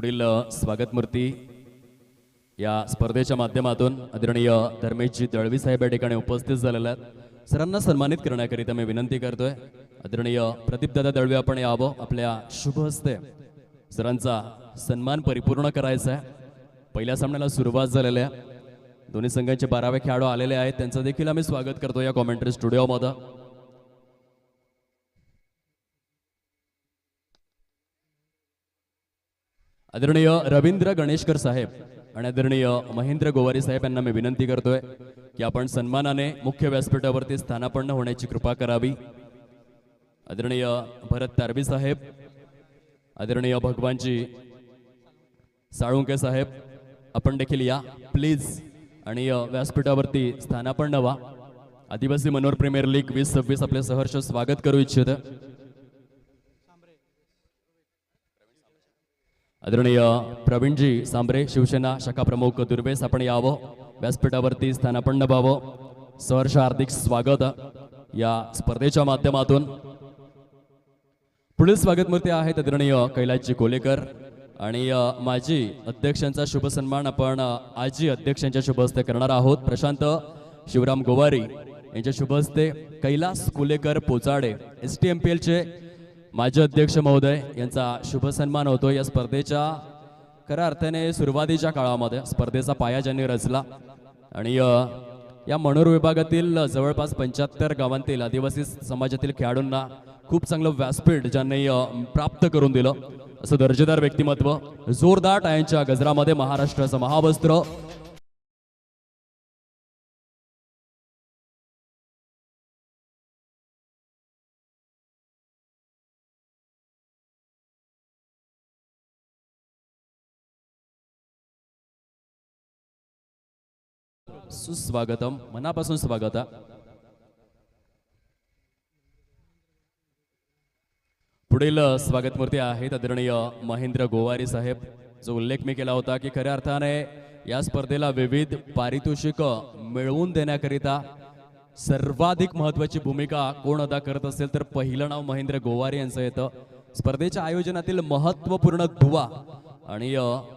पुढील स्वागत मूर्ती या स्पर्धेच्या माध्यमातून आदरणीय धर्मेशजी दळवी साहेब या ठिकाणी उपस्थित झालेले आहेत। सरांना सन्मानित करण्याकरिता मी विनंती करतोय, आदरणीय प्रदीपदादा दळवी आपण यावं, आपल्या शुभ हस्ते सरांचा सन्मान परिपूर्ण करायचा आहे। पहिल्या सामन्याला सुरुवात झालेली आहे, दोन्ही संघांचे 12वे खेळाडू आलेले आहेत, त्यांचं देखील आम्ही स्वागत करतो या कॉमेंट्री स्टुडिओमध्ये। आदरणीय रवींद्र गणेशकर साहेब आणि आदरणीय महेंद्र गोवारी साहेब यांना मी विनंती करतोय की आपण सन्मानाने मुख्य व्यासपीठावरती स्थानापन्न होण्याची कृपा करावी। आदरणीय भरत तारबी साहेब, आदरणीय भगवानजी साळुंके साहेब, आपण देखील या प्लीज आणि व्यासपीठावरती स्थानापन्न व्हा। आदिवासी मनोहर प्रीमियर लीग 2026 आपले सहर्ष स्वागत करू इच्छित। आदरणीय प्रवीणजी सांबरे, शिवसेना शाखा प्रमुख दुर्वेस, आपण यावं, व्यासपीठावरती स्थानापन्न व्हावं। सहर्ष हार्दिक स्वागत या स्पर्धेच्या माध्यमातून। पुढील स्वागत मूर्ती आहेत आदरणीय कैलासजी कोलेकर आणि माजी अध्यक्षांचा शुभ सन्मान आपण आजी अध्यक्षांच्या शुभ हस्ते करणार आहोत। प्रशांत शिवराम गोवारी यांच्या शुभ हस्ते कैलास कोलेकर पोचाडे STMPL चे माजी अध्यक्ष महोदय यांचा शुभ सन्मान होतो। या स्पर्धेच्या खऱ्या अर्थाने सुरुवातीच्या काळामध्ये स्पर्धेचा पाया ज्यांनी रचला आणि या मनोर विभागातील जवळपास 75 गावांतील आदिवासी समाजातील खेळाडूंना खूप चांगलं व्यासपीठ ज्यांनी प्राप्त करून दिलं, असं दर्जेदार व्यक्तिमत्व। जोरदार टाळ्यांच्या गजरामध्ये महाराष्ट्राचं महावस्त्र सुस्वागतम, मनापासून स्वागत। पुढील स्वागत मूर्ती आहेत आदरणीय महेंद्र गोवारी साहेब। जो उल्लेख मी केला होता की खऱ्या अर्थाने या स्पर्धेला विविध पारितोषिक मिळवून देण्याकरिता सर्वाधिक महत्त्वाची भूमिका कोण अदा करत असेल तर पहिलं नाव महेंद्र गोवारी यांचं येतं। स्पर्धेच्या आयोजनातील महत्त्वपूर्ण दुवा आणि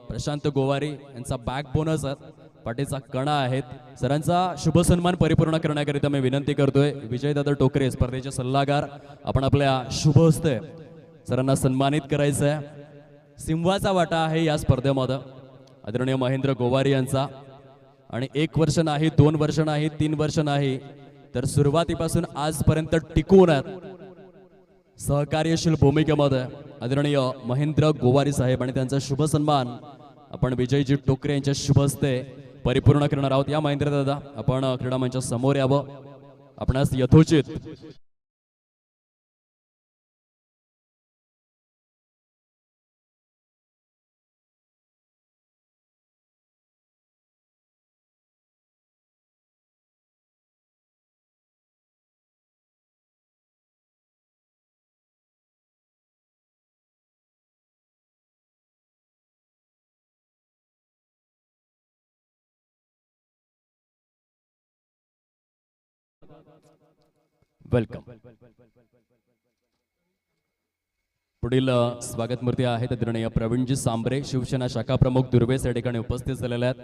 प्रशांत गोवारी यांचा बॅकबोनच पाठीचा कणा आहेत। सरांचा शुभ सन्मान परिपूर्ण करण्याकरिता मी विनंती करतोय, विजयदादा टोकरे स्पर्धेचे सल्लागार, आपण आपल्या शुभ हस्ते सरांना सन्मानित करायचं आहे। सिंहाचा वाटा आहे या स्पर्धेमध्ये आदरणीय महेंद्र गोवारी यांचा, आणि 1 वर्ष नाही, 2 वर्ष नाही, 3 वर्ष नाही, तर सुरुवातीपासून आजपर्यंत टिकून सहकार्यशील भूमिकेमध्ये आदरणीय महेंद्र गोवारी साहेब आणि त्यांचा शुभ सन्मान आपण विजयजी टोकरे यांच्या शुभ हस्ते परिपूर्ण करणार आहोत। या महेंद्र दादा आपण क्रीडा मंचा समोर यावं, आपणास यथोचित वेलकम। पुढील स्वागत मूर्ती आहेत आदरणीय प्रवीणजी सांबरे, शिवसेना शाखा प्रमुख दुर्वेस या ठिकाणी उपस्थित झालेले आहेत।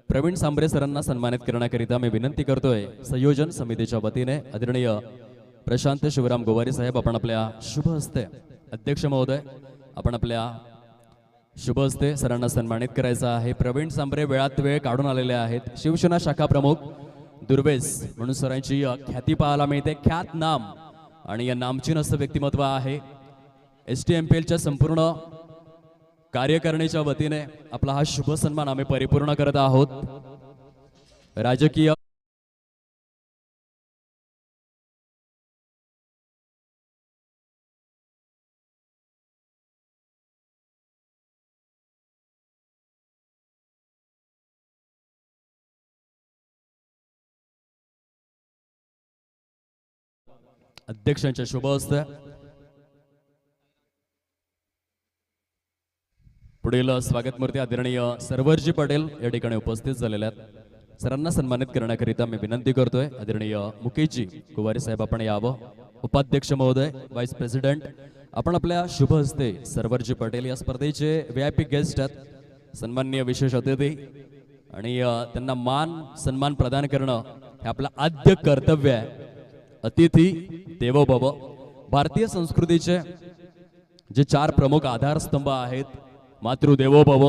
प्रवीण सांबरे सरांना सन्मानित करण्याकरिता मी विनंती करतोय संयोजन समितीच्या वतीने आदरणीय प्रशांत शिवराम गोवारी साहेब, आपण आपल्या शुभ हस्ते अध्यक्ष महोदय, आपण आपल्या शुभ हस्ते सरांना सन्मानित करायचं आहे। प्रवीण सांबरे वेळात वेळ काढून आलेले आहेत। शिवसेना शाखा प्रमुख दुर्वेस म्हणून सरांची ख्याती पाहायला मिळते, ख्यात नाम आणि या नामचीन असं व्यक्तिमत्व आहे। STMPLच्या संपूर्ण कार्यकारिणीच्या वतीने आपला हा शुभ सन्मान आम्ही परिपूर्ण करत आहोत। राजकीय अध्यक्षांच्या शुभ हस्ते पुढील स्वागत मूर्ती आदरणीय सर्वरजी पटेल या ठिकाणी उपस्थित झालेले आहेत। सरांना सन्मानित करण्याकरिता मी विनंती करतोय, आदरणीय मुकेशजी गोवारी साहेब आपण यावं। उपाध्यक्ष महोदय, व्हाईस प्रेसिडेंट आपण आपल्या शुभ हस्ते सर्वरजी पटेल या स्पर्धेचे VIP गेस्ट आहेत, सन्माननीय विशेष अतिथी, आणि त्यांना मान सन्मान प्रदान करणं हे आपलं आद्य कर्तव्य आहे. अतिथी देवो भव. भारतीय संस्कृतीचे जे 4 प्रमुख आधारस्तंभ आहेत, मातृदेवो भव,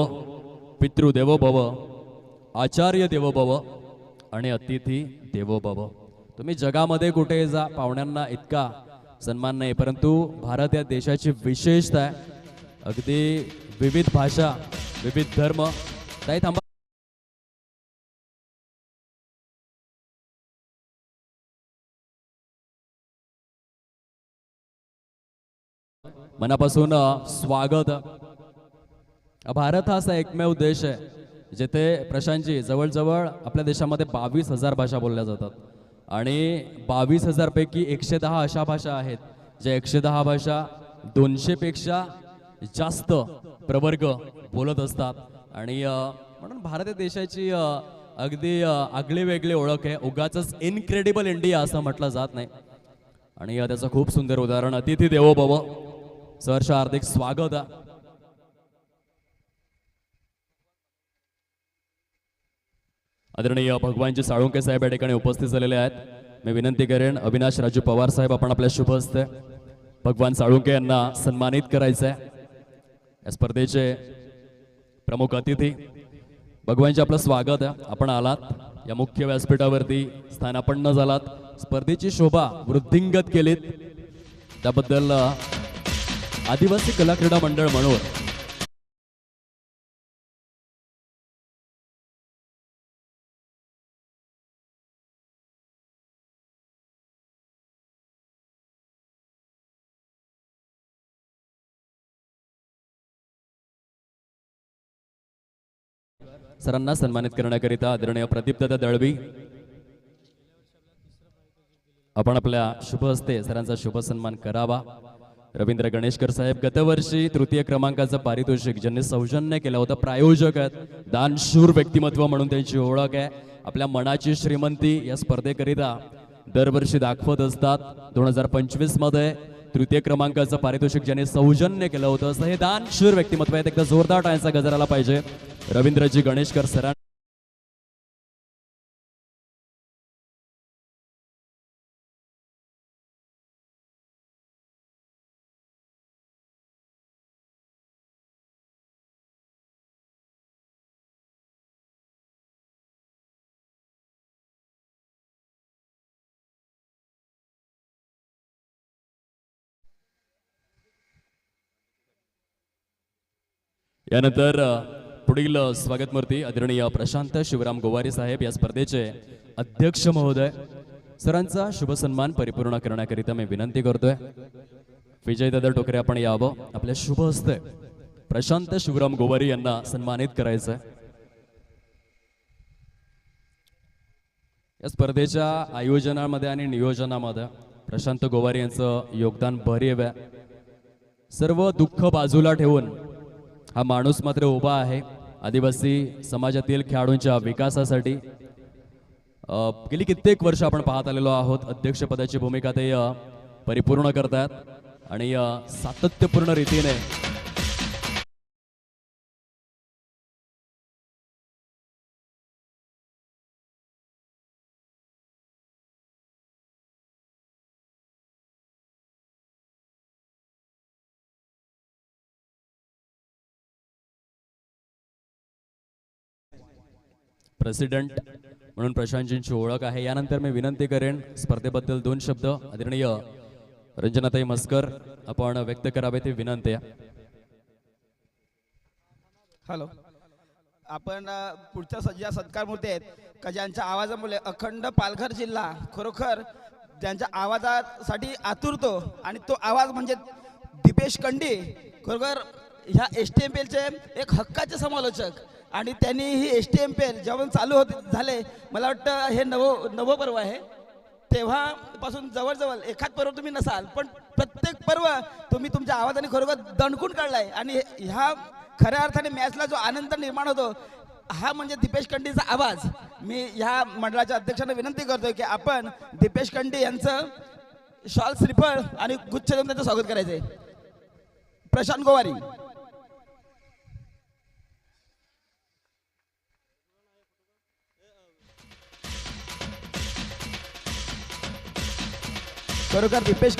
पितृदेवो भव, आचार्य देवो भव आणि अतिथी देवो भव. तुम्ही जगामध्ये कुठे जा, पाहुण्यांना इतका सन्मान नाही, परंतु भारत या देशाची विशेषता आहे. अगदी विविध भाषा, विविध धर्म. ताई थांबा. मनापासून स्वागत. भारत हा असा एकमेव देश आहे जिथे प्रशांतजी जवळजवळ आपल्या देशामध्ये 22,000 भाषा बोलल्या जातात आणि 22,000 पैकी 110 अशा भाषा आहेत ज्या 110 भाषा 200 पेक्षा जास्त प्रवर्ग बोलत असतात. आणि म्हणून भारत या देशाची अगदी आगळी वेगळी ओळख आहे. उगाच इनक्रेडिबल इंडिया असं म्हटलं जात नाही. आणि त्याचं खूप सुंदर उदाहरण अतिथी देवो भव. सहर्ष हार्दिक स्वागत. आदरणीय भगवानजी साळुंके साहेब या ठिकाणी उपस्थित झालेले आहेत. मी विनंती करेन अविनाश राजू पवार साहेब आपण आपल्या शुभ हस्ते भगवान साळुंके यांना सन्मानित करायचं आहे. या स्पर्धेचे प्रमुख अतिथी भगवानजी आपलं स्वागत आहे. आपण आलात या मुख्य व्यासपीठावरती स्थानापन्न झालात, स्पर्धेची शोभा वृद्धिंगत केलीत, त्याबद्दल आदिवासी कला क्रीडा मंडळ म्हणून सरांना सन्मानित करण्याकरिता आदरणीय प्रदीपदादा दळवी आपण आपल्या शुभ हस्ते सरांचा शुभ सन्मान करावा. रवींद्र गणेशकर साहेब गतवर्षी 3य क्रमांकाचं पारितोषिक ज्यांनी सौजन्य केलं होतं, प्रायोजक आहेत, दानशूर व्यक्तिमत्व म्हणून त्यांची ओळख आहे. आपल्या मनाची श्रीमंती या स्पर्धेकरिता दरवर्षी दाखवत असतात. 2025 मध्ये 3य क्रमांकाचं पारितोषिक ज्यांनी सौजन्य केलं होतं, असं हे दानशूर व्यक्तिमत्व आहेत. एकदा जोरदार टाळ्यांचा गजर आला पाहिजे रवींद्रजी गणेशकर सरांना. यानंतर पुढील स्वागत मूर्ती आदरणीय प्रशांत शिवराम गोवारी साहेब या स्पर्धेचे अध्यक्ष महोदय. सरांचा शुभ सन्मान परिपूर्ण करण्याकरिता मी विनंती करतोय विजयदादा टोकरे आपण यावं. आपल्या शुभ हस्ते प्रशांत शिवराम गोवारी यांना सन्मानित करायचं आहे. या स्पर्धेच्या आयोजनामध्ये आणि नियोजनामध्ये प्रशांत गोवारी यांचं योगदान भरीव आहे. सर्व दुःख बाजूला ठेवून हा माणूस मात्र उभा आहे आदिवासी समाजातील खेळाडूंच्या विकासासाठी. गेली कित्येक वर्ष आपण पाहत आलेलो आहोत. अध्यक्षपदाची भूमिका ते परिपूर्ण करतात आणि सातत्यपूर्ण रीतीने प्रेसिडेंट म्हणून प्रशांतजींची ओळख आहे. यानंतर मी विनंती करेन स्पर्धेबद्दल 2 शब्द आदरणीय रंजनाताई मस्कर आपण व्यक्त करावे ते विनंती आहे. हॅलो, आपण पुढच्या ज्या सत्कार मूर्ती आहेत का ज्यांच्या आवाजामुळे अखंड पालघर जिल्हा खरोखर ज्यांच्या आवाजासाठी आतुरतो आणि तो आवाज म्हणजे दीपेश कंडी खरोखर ह्या STMPLचे एक हक्काचे समालोचक. आणि त्यांनी ही STMPL जेव्हा चालू झाले, मला वाटतं हे नवं पर्व आहे, तेव्हापासून जवळजवळ एखाद पर्व तुम्ही नसाल पण प्रत्येक पर्व तुम्ही तुमच्या आवाजाने खरोखर दणकून काढलाय. आणि ह्या खऱ्या अर्थाने मॅचला जो आनंद निर्माण होतो हा म्हणजे दीपेश कंडीचा आवाज. मी ह्या मंडळाच्या अध्यक्षांना विनंती करतोय की आपण दीपेश कंडी यांचं शॉल श्रीफळ आणि गुच्छ देऊन त्यांचं स्वागत करायचंय. प्रशांत गोवारी. खरोखर दीपेश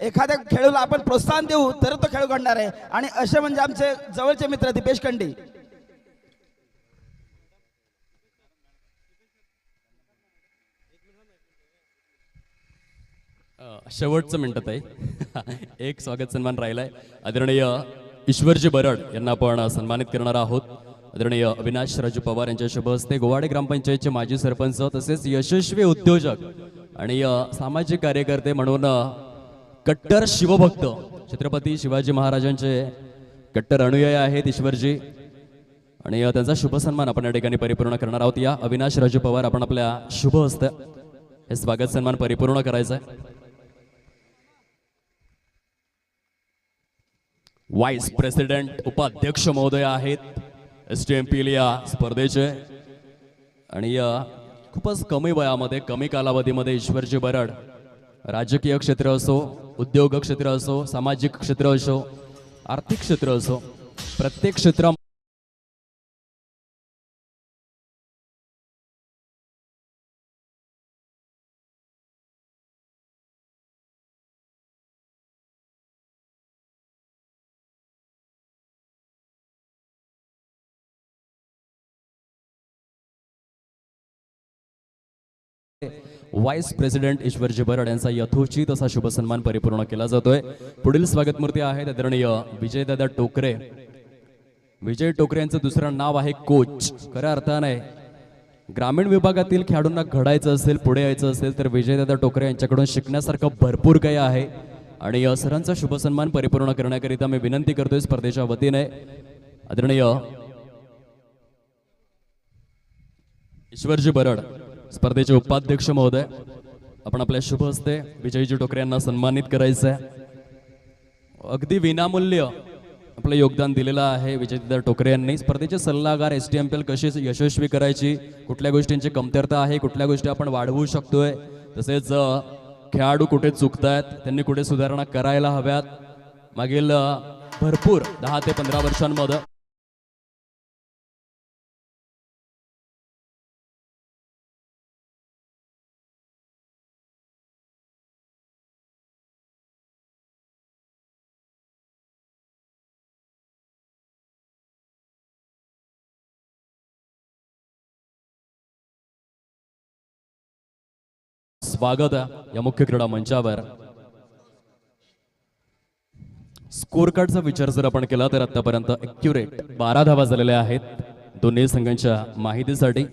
एखाद्या खेळूला आपण प्रोत्साहन देऊ तर तो खेळ घडणार आहे. आणि असे म्हणजे आमचे जवळचे मित्र दीपेश कंडी. शेवटचं मिनिटात आहे. एक स्वागत सन्मान राहिलाय. आदरणीय ईश्वरजी बरड यांना आपण सन्मानित करणार आहोत. आदरणीय अविनाश राजू पवार यांच्या शुभ हस्ते गोवाडे ग्रामपंचायतचे माजी सरपंच तसेच यशस्वी उद्योजक आणि सामाजिक कार्यकर्ते म्हणून कट्टर शिवभक्त छत्रपती शिवाजी महाराजांचे कट्टर अनुयायी आहेत ईश्वरजी आणि त्यांचा शुभ सन्मान आपण या ठिकाणी परिपूर्ण करणार आहोत. या अविनाश राजू पवार आपण आपल्या शुभ हस्ते हे स्वागत सन्मान परिपूर्ण करायचं आहे. व्हाईस प्रेसिडेंट उपाध्यक्ष महोदय आहेत STMPL या स्पर्धेचे आणि खूपच कमी वयामध्ये कमी कालावधीमध्ये ईश्वरजी बरड राजकीय क्षेत्र असो, उद्योग क्षेत्र असो, सामाजिक क्षेत्र असो, आर्थिक क्षेत्र असो, प्रत्येक क्षेत्र व्हाईस प्रेसिडेंट ईश्वरजी बरड यांचा यथोचित असा शुभ सन्मान परिपूर्ण केला जातोय. पुढील स्वागत मूर्ती आहेत आदरणीय विजयदादा टोकरे. विजय टोकरे यांचं दुसरं नाव आहे कोच. खऱ्या अर्थाने ग्रामीण विभागातील खेळाडूंना घडायचं असेल, पुढे यायचं असेल तर विजयदादा टोकरे यांच्याकडून शिकण्यासारखं भरपूर काही आहे आणि सरांचा शुभ सन्मान परिपूर्ण करण्याकरिता मी विनंती करतोय स्पर्धेच्या वतीने आदरणीय ईश्वरजी बरड स्पर्धेचे उपाध्यक्ष महोदय आपण आपल्या शुभ हस्ते विजयजी टोकरे यांना सन्मानित करायचं आहे. अगदी विनामूल्य आपलं योगदान दिलेलं आहे विजयदादा टोकरे यांनी. स्पर्धेचे सल्लागार STMPL कशी यशस्वी करायची, कुठल्या गोष्टींची कमतरता आहे, कुठल्या गोष्टी आपण वाढवू शकतोय, तसेच खेळाडू कुठे चुकतायत, त्यांनी कुठे सुधारणा करायला हव्यात, मागील भरपूर 10 ते 15 वर्षांमध्ये स्वागत आहे या मुख्य क्रीडा मंचावर. स्कोर कार्डचा विचार जर आपण केला तर आतापर्यंत एक्युरेट 12 धावा झालेल्या आहेत दोन्ही संघांच्या माहितीसाठी.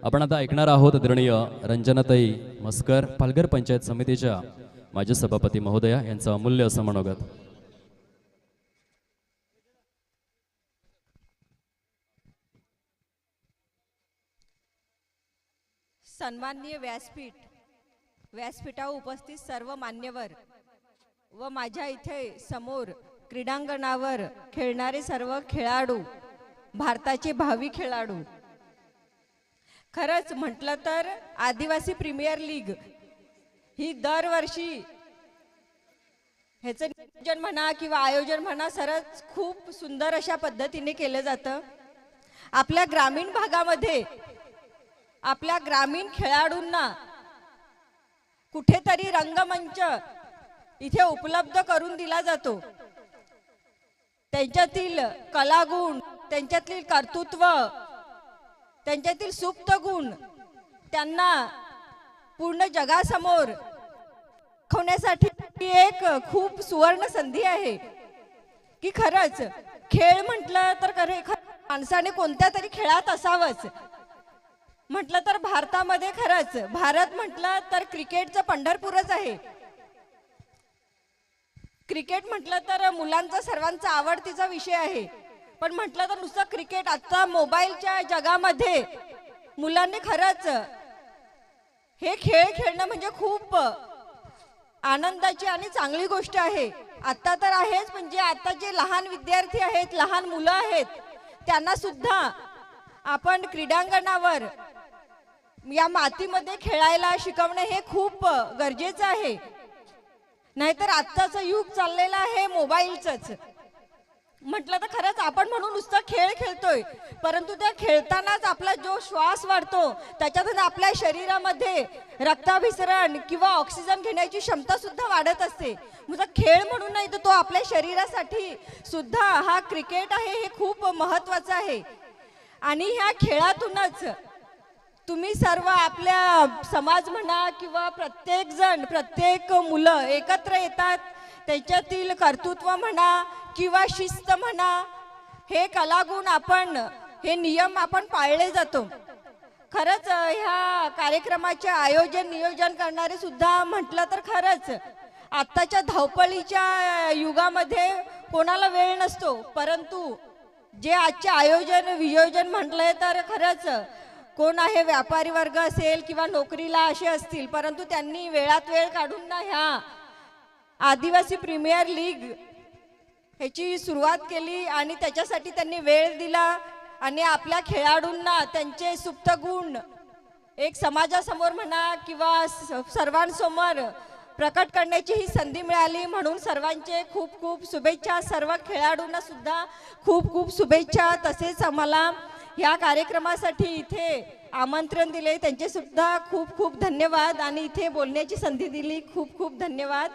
आपण आता ऐकणार आहोत आदरणीय रंजनाताई मस्कर पालघर पंचायत समितीच्या माजी सभापती महोदया यांचं अमूल्य असं मनोगत. सन्माननीय व्यासपीठावर उपस्थित सर्व मान्यवर व माझ्या इथे समोर क्रीडांगणावर खेळणारे सर्व खेळाडू, भारताचे भावी खेळाडू. खरंच म्हटलं तर आदिवासी प्रीमियर लीग ही दरवर्षी ह्याचं नियोजन म्हणा किंवा आयोजन म्हणा सरच खूप सुंदर अशा पद्धतीने केलं जातं. आपल्या ग्रामीण भागामध्ये आपल्या ग्रामीण खेळाडूंना कुठेतरी रंगमंच इथे उपलब्ध करून दिला जातो. त्यांच्यातील कलागुण, त्यांच्यातील कर्तृत्व, त्यांच्यातील सुप्त गुण त्यांना पूर्ण जगासमोर दाखवण्यासाठी एक खूप सुवर्ण संधी आहे की खरंच खेळ म्हटलं तर माणसाने कोणत्या तरी खेळात असावंच. म्हटलं तर भारतामध्ये खरंच भारत म्हटलं तर क्रिकेटचं पंढरपूरच आहे. क्रिकेट म्हटलं तर मुलांचा सर्वांचा आवडतीचा विषय आहे. पण म्हटलं तर नुसतं क्रिकेट आता मोबाईलच्या जगामध्ये मुलांनी खरंच हे खेळ खेळणं म्हणजे खूप आनंदाची आणि चांगली गोष्ट आहे. आता तर आहेच, म्हणजे आता जे लहान विद्यार्थी आहेत, लहान मुलं आहेत, त्यांना सुद्धा आपण क्रीडांगणावर या मातीमध्ये खेळायला शिकवणे हे खूप गरजेचं आहे. नाहीतर आत्ताचं युग चाललेलं आहे मोबाईलचंच. म्हटलं तर खरंच आपण म्हणून नुसतं खेळ खेळतोय, परंतु त्या खेळतानाच आपला जो श्वास वाढतो, त्याच्यातून आपल्या शरीरामध्ये रक्ताभिसरण किंवा ऑक्सिजन घेण्याची क्षमता सुद्धा वाढत असते. म्हणजे खेळ म्हणून नाही तर तो आपल्या शरीरासाठी सुद्धा हा क्रिकेट आहे हे खूप महत्वाचं आहे. आणि ह्या खेळातूनच तुम्ही सर्व आपल्या समाज म्हणा किंवा प्रत्येक जण, प्रत्येक मुलं एकत्र येतात. त्याच्यातील कर्तृत्व म्हणा किंवा शिस्त म्हणा, हे कलागुण आपण, हे नियम आपण पाळले जातो. खरंच ह्या कार्यक्रमाचे आयोजन नियोजन करणारे सुद्धा म्हटलं तर खरंच आत्ताच्या धावपळीच्या युगामध्ये कोणाला वेळ नसतो, परंतु जे आजचे आयोजन वियोजन म्हटलंय तर खरंच कोण आहे, व्यापारी वर्ग असेल किंवा नोकरीला असे असतील, परंतु त्यांनी वेळात वेळ काढून ना ह्या आदिवासी प्रीमियर लीग ह्याची सुरुवात केली आणि त्याच्यासाठी त्यांनी वेळ दिला आणि आपल्या खेळाडूंना त्यांचे सुप्त गुण एक समाजासमोर म्हणा किंवा सर्वांसमोर प्रकट करण्याची ही संधी मिळाली. म्हणून सर्वांचे खूप खूप शुभेच्छा. सर्व खेळाडूंना सुद्धा खूप खूप शुभेच्छा. तसेच आम्हाला ह्या कार्यक्रमासाठी इथे आमंत्रण दिले त्यांचे सुद्धा खूप खूप धन्यवाद आणि इथे बोलण्याची संधी दिली, खूप खूप धन्यवाद.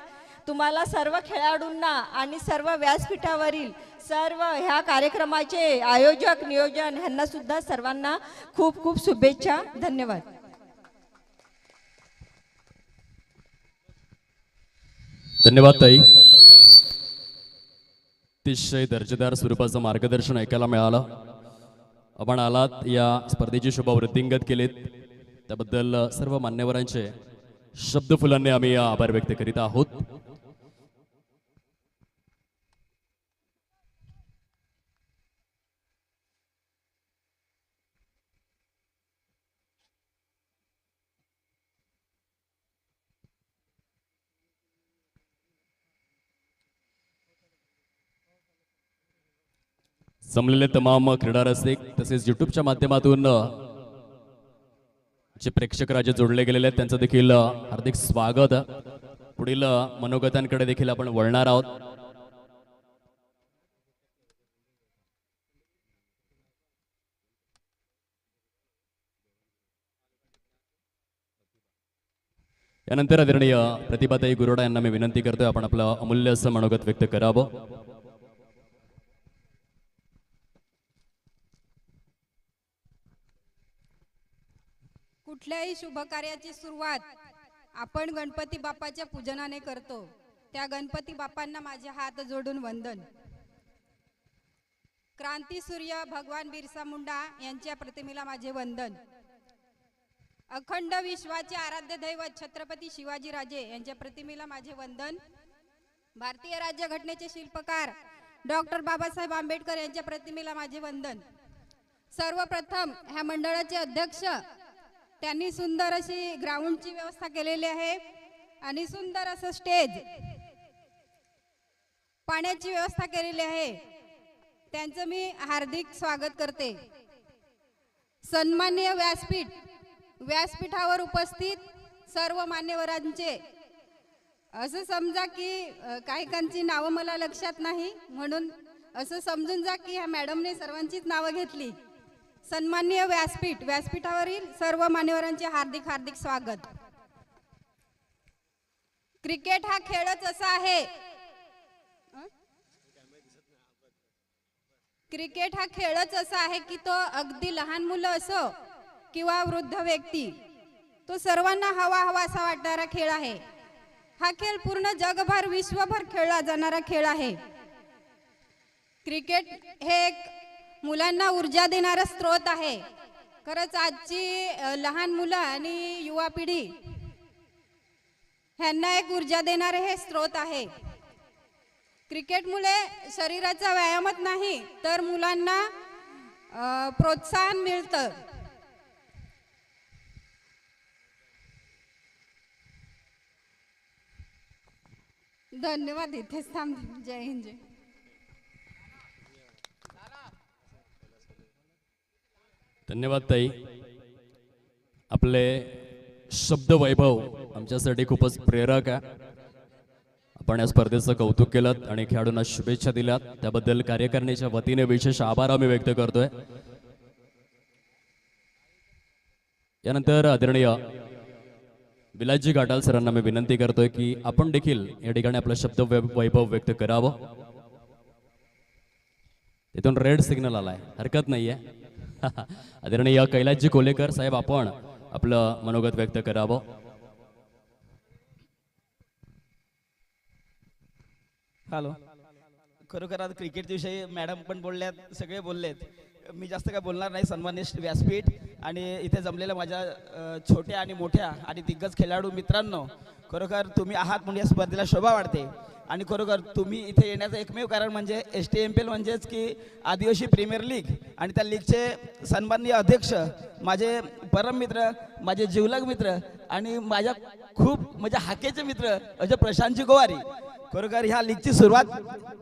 तुम्हाला सर्व खेळाडूंना आणि सर्व व्यासपीठावरील सर्व ह्या कार्यक्रमाचे आयोजक नियोजन ह्यांना सुद्धा सर्वांना खूप खूप शुभेच्छा. धन्यवाद. धन्यवाद ताई. अतिशय दर्जेदार स्वरूपाचं मार्गदर्शन ऐकायला मिळालं. आपण आलात, या स्पर्धेची शुभवृद्धिंगत केलीत, त्याबद्दल सर्व मान्यवरांचे शब्दफुलांनी आम्ही आभार व्यक्त करीत आहोत. जमलेले तमाम क्रीडा रसिक तसेच युट्यूबच्या माध्यमातून जे प्रेक्षक राजे जोडले गेलेले आहेत त्यांचं देखील हार्दिक स्वागत. पुढील मनोगतांकडे देखील आपण वळणार आहोत. यानंतर आदरणीय प्रतिभाताई गुरोडा यांना मी विनंती करतोय, आपण आपलं अमूल्य असं मनोगत व्यक्त करावं. कुठल्याही शुभ कार्याची सुरुवात आपण गणपती बाप्पाच्या पूजनाने करतो. त्या गणपती बाप्पांना माझे हात जोडून वंदन. क्रांती सूर्य भगवान बिरसा मुंडा यांच्या प्रतिमेला माझे वंदन. अखंड विश्वाचे आराध्य दैवत छत्रपती शिवाजी राजे यांच्या प्रतिमेला माझे वंदन. भारतीय राज्यघटनेचे शिल्पकार डॉक्टर बाबासाहेब आंबेडकर यांच्या प्रतिमेला माझे वंदन. सर्वप्रथम ह्या मंडळाचे अध्यक्ष, त्यांनी सुंदर अशी ग्राउंडची व्यवस्था केलेली आहे आणि सुंदर असं स्टेज, पाण्याची व्यवस्था केलेली आहे, त्यांचं मी हार्दिक स्वागत करते. सन्माननीय व्यासपीठावर उपस्थित सर्व मान्यवरांचे, असं समजा की काहीकांची नावं मला लक्षात नाही, म्हणून असं समजून जा की ह्या मॅडमने सर्वांचीच नावं घेतली. सन्माननीय व्यासपीठावरील सर्व मान्यवरांचे हार्दिक हार्दिक स्वागत. क्रिकेट हा खेळच असा आहे, क्रिकेट हा खेळच असा आहे की तो अगदी लहान मुलं असो किंवा वृद्ध व्यक्ती, तो सर्वांना हवा असा वाटणारा खेळ आहे. हा खेळ पूर्ण जगभर विश्वभर खेळला जाणारा खेळ आहे. क्रिकेट हे एक मुलांना ऊर्जा देणारा स्रोत आहे. खरंच आजची लहान मुलं आणि युवा पिढी ह्यांना एक ऊर्जा देणारे हे स्रोत आहे. क्रिकेटमुळे शरीराचा व्यायामच नाही तर मुलांना प्रोत्साहन मिळतं. धन्यवाद. इथेच थांबते. जय हिंद. जय. धन्यवाद ताई. आपले शब्द वैभव आमच्यासाठी खूपच प्रेरक आहे. आपण या स्पर्धेचं कौतुक केलं आणि खेळाडूंना शुभेच्छा दिल्यात त्याबद्दल कार्यकारिणीच्या वतीने विशेष आभार आम्ही व्यक्त करतोय. यानंतर आदरणीय विलासजी घाटाल सरांना मी विनंती करतोय की आपण देखील या ठिकाणी आपलं शब्द वैभव व्यक्त करावं. तिथून रेड सिग्नल आलाय, हरकत नाहीये. आदरणीय कैलासजी कोलेकर साहेब आपण आपलं मनोगत व्यक्त करावं. हॅलो. खरोखर आज क्रिकेटच्या विषयी मॅडम पण बोलल्यात, सगळे बोललेत. मी जास्त काय बोलणार नाही. सन्मानित व्यासपीठ आणि इथे जमलेल्या माझ्या छोट्या आणि मोठ्या आणि दिग्गज खेळाडू मित्रांनो, खरोखर तुम्ही आहात म्हणून या स्पर्धेला शोभा वाढते. आणि खरोखर तुम्ही इथे येण्याचं एकमेव कारण म्हणजे STMPL म्हणजेच की आदिवासी प्रीमियर लीग आणि त्या लीगचे सन्माननीय अध्यक्ष, माझे परम मित्र, माझे जिवलग मित्र आणि माझ्या खूप म्हणजे हाकेचे मित्र असे प्रशांतजी गोवारी. खरोखर ह्या लीगची सुरुवात,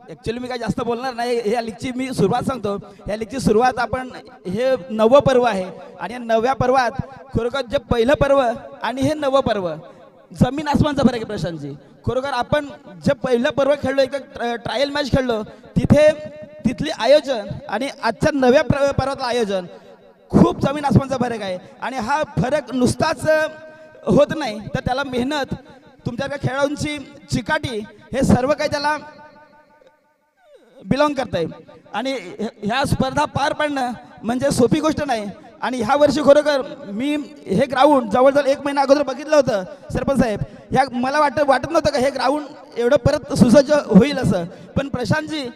ॲक्च्युली मी काय जास्त बोलणार नाही, ह्या लीगची मी सुरुवात सांगतो. ह्या लीगची सुरुवात आपण, हे 9वं पर्व आहे आणि या 9व्या पर्वात खरोखर जे पहिलं पर्व आणि हे 9वं पर्व जमीन आसमानचा फरक आहे प्रशांतजी. खरोखर आपण जे पहिलं पर्व खेळलो, एक ट्रायल मॅच खेळलो, तिथली आयोजन आणि आजच्या 9व्या पर्वातलं आयोजन खूप जमीन आसमानचा फरक आहे. आणि हा फरक नुसताच होत नाही तर त्याला मेहनत, तुमच्या खेळाडूंची चिकाटी, हे सर्व काही त्याला बिलॉंग करतंय. आणि ह्या स्पर्धा पार पाडणं म्हणजे सोपी गोष्ट नाही. आणि ह्या वर्षी खरोखर मी हे ग्राउंड जवळजवळ 1 महिना अगोदर बघितलं होतं सरपंच साहेब. ह्या मला वाटत नव्हतं का हे ग्राउंड एवढं परत सुसज्ज होईल असं. पण प्रशांतजी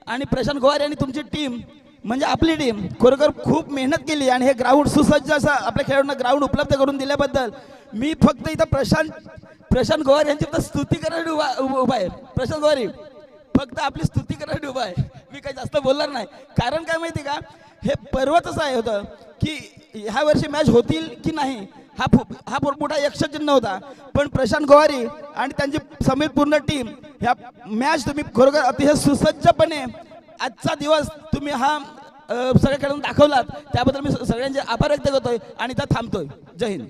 आणि प्रशांत गोवारी आणि तुमची टीम म्हणजे आपली टीम खरोखर खूप मेहनत केली आणि हे ग्राउंड सुसज्ज असं आपल्या खेळाडूंना ग्राउंड उपलब्ध करून दिल्याबद्दल मी फक्त इथं प्रशांत गोवारी यांची फक्त स्तुती करायला उभा आहे. प्रशांत गोवारी फक्त आपली स्तुती करायला उभा आहे. मी काही जास्त बोलणार नाही. कारण काय माहिती का, हे पर्वच असं आहे होतं की ह्या वर्षी मॅच होतील की नाही हा मोठा यक्षचिन्ह होता. पण प्रशांत गोवारी आणि त्यांची समेत पूर्ण टीम ह्या मॅच तुम्ही खरोखर अतिशय सुसज्जपणे आजचा दिवस तुम्ही हा सगळ्या खेळून दाखवलात, त्याबद्दल मी सगळ्यांचे आभार व्यक्त करतोय आणि इथं थांबतोय. जय हिंद.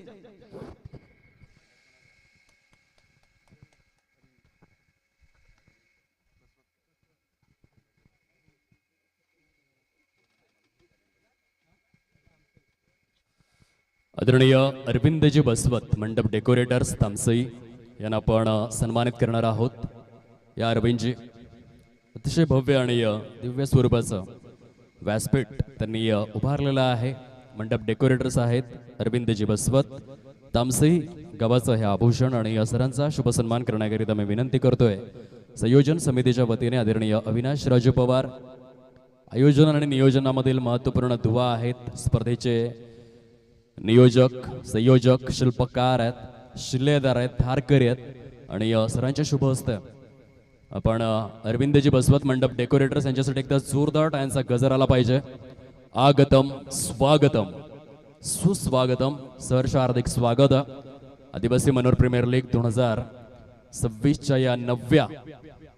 आदरणीय अरविंदजी बसवत मंडप डेकोरेटर्स तामसई यांना आपण सन्मानित करणार आहोत. या अरविंदजी अतिशय भव्य आणि दिव्य स्वरूपाचं व्यासपीठ त्यांनी उभारलेलं आहे. मंडप डेकोरेटर्स आहेत अरविंदजी बसवत तामसई. गावाचं हे आभूषण आणि या सरांचा शुभ सन्मान करण्याकरिता मी विनंती करतोय. संयोजन समितीच्या वतीने आदरणीय अविनाश राजू पवार. आयोजन आणि नियोजनामधील महत्त्वपूर्ण दुवा आहेत. स्पर्धेचे नियोजक, संयोजक, शिल्पकार आहेत, शिलेदार आहेत, धारकरी आहेत आणि सरांच्या शुभ हस्ते आपण अरविंदजी बसवत मंडप डेकोरेटर्स यांच्यासाठी एकदा जोरदार टाळ्यांचा गजर आला पाहिजे. आगतम स्वागतम सुस्वागतम. सहर्ष हार्दिक स्वागत. आदिवासी मनोर प्रीमियर लीग 2026च्या या 9व्या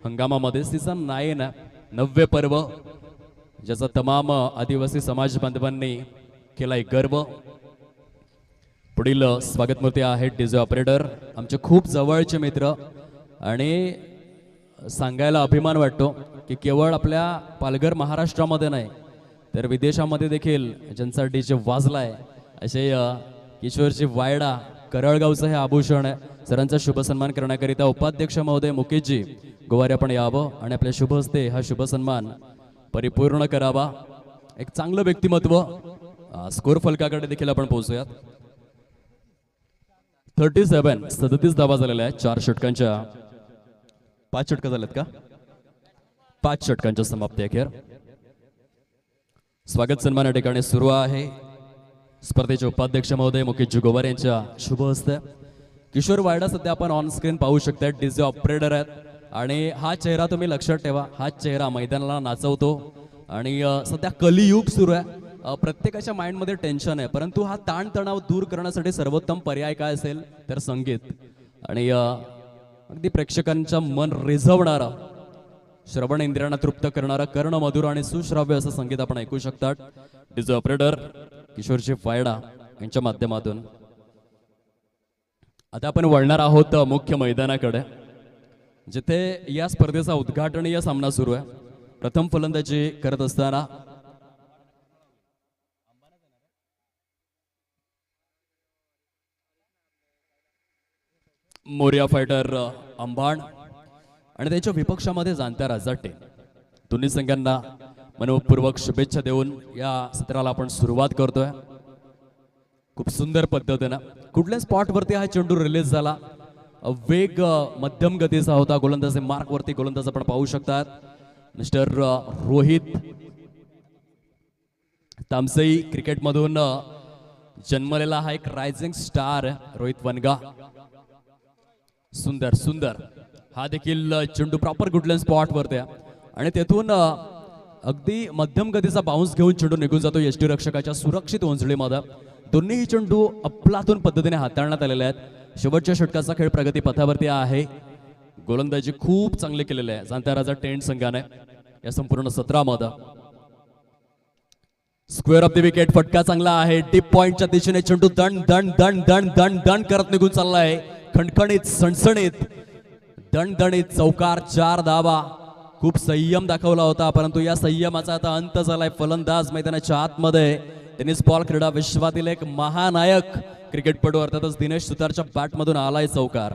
हंगामामध्ये सीझन 9 9वे पर्व, ज्याचा तमाम आदिवासी समाज बांधवांनी केलाय गर्व. पुढील स्वागतमूर्ती आहेत डीजे ऑपरेटर, आमचे खूप जवळचे मित्र. आणि सांगायला अभिमान वाटतो की केवळ आपल्या पालघर महाराष्ट्रामध्ये नाही तर विदेशामध्ये देखील ज्यांचा डीजे वाजलाय असे किशोरजी वायडा करळगावचं हे आभूषण आहे. सरांचा शुभ सन्मान करण्याकरिता उपाध्यक्ष महोदय मुकेशजी गोवारी आपण यावं आणि आपल्या शुभ हस्ते हा शुभ सन्मान परिपूर्ण करावा. एक चांगलं व्यक्तिमत्व. स्कोर फलकाकडे देखील आपण पोहोचूयात. 37 धावा झालेल्या आहेत. 4 षटकांच्या 5 षटकं झालेत का? 5 षटकांच्या समाप्ती अखेर. स्वागत सन्मान या ठिकाणी सुरू आहे. स्पर्धेचे उपाध्यक्ष महोदय मुकेशजी गोवार यांच्या शुभ हस्ते. किशोर वायडा सध्या आपण ऑन स्क्रीन पाहू शकता. डीजे ऑपरेटर आहेत आणि हा चेहरा तुम्ही लक्षात ठेवा. हा चेहरा मैदानाला नाचवतो आणि सध्या कलियुग सुरू आहे. प्रत्येकाच्या माइंडमध्ये टेन्शन आहे, परंतु हा ताणतणाव दूर करण्यासाठी सर्वोत्तम पर्याय काय असेल तर संगीत. आणि अगदी प्रेक्षकांच्या मन रिझवणारं, श्रवण इंद्रियांना तृप्त करणारं कर्णमधुर आणि सुश्राव्य असं संगीत आपण ऐकू शकतात. डीजे ऑपरेटर किशोरजी फायडा यांच्या माध्यमातून. आता आपण वळणार आहोत मुख्य मैदानाकडे, जिथे या स्पर्धेचा उद्घाटनीय सामना सुरू आहे. प्रथम फलंदाजी करत असताना मोरिया फायटर अंबाण आणि त्याच्या विपक्षामध्ये जाणत्या राजाटे. दोन्ही संघांना मनपूर्वक शुभेच्छा देऊन या सत्राला आपण सुरुवात करतोय. खूप सुंदर पद्धतीनं कुठल्या स्पॉटवरती हा चेंडू रिलीज झाला, वेग मध्यम गतीचा होता. गोलंदाज मार्कवरती गोलंदाज आपण पाहू शकतात. मिस्टर रोहित तामसई क्रिकेटमधून जन्मलेला हा एक रायझिंग स्टार रोहित वनगा. सुंदर सुंदर हा देखील चेंडू प्रॉपर गुडलँड स्पॉटवरती आणि तेथून अगदी मध्यम गतीचा बाउन्स घेऊन चेंडू निघून जातो यष्टीरक्षकाच्या सुरक्षित उंचळीमध्ये. दोन्ही चेंडू अफलातून पद्धतीने हाताळण्यात आलेले आहेत. शेवटच्या षटकाचा खेळ प्रगती पथावरती आहे. गोलंदाजी खूप चांगली केलेली आहे जाणत्या राजा टेंट संघाने या संपूर्ण सत्रामध्ये. स्क्वेअर ऑफ द विकेट, फटका चांगला आहे. डीप पॉइंटच्या दिशेने चेंडू दंड दंड दंड दंड दंड दंड करत निघून चालला आहे. खणखणीत सणसणीत दणदणीत चौकार, 4 धावा. खूप संयम दाखवला होता, परंतु या संयमाचा आता अंत झालाय. फलंदाज मैदानाच्या आतमध्ये. टेनिस बॉल क्रीडा विश्वातील एक महानायक क्रिकेटपटू अर्थातच दिनेश सुतारच्या बॅटमधून आलाय चौकार.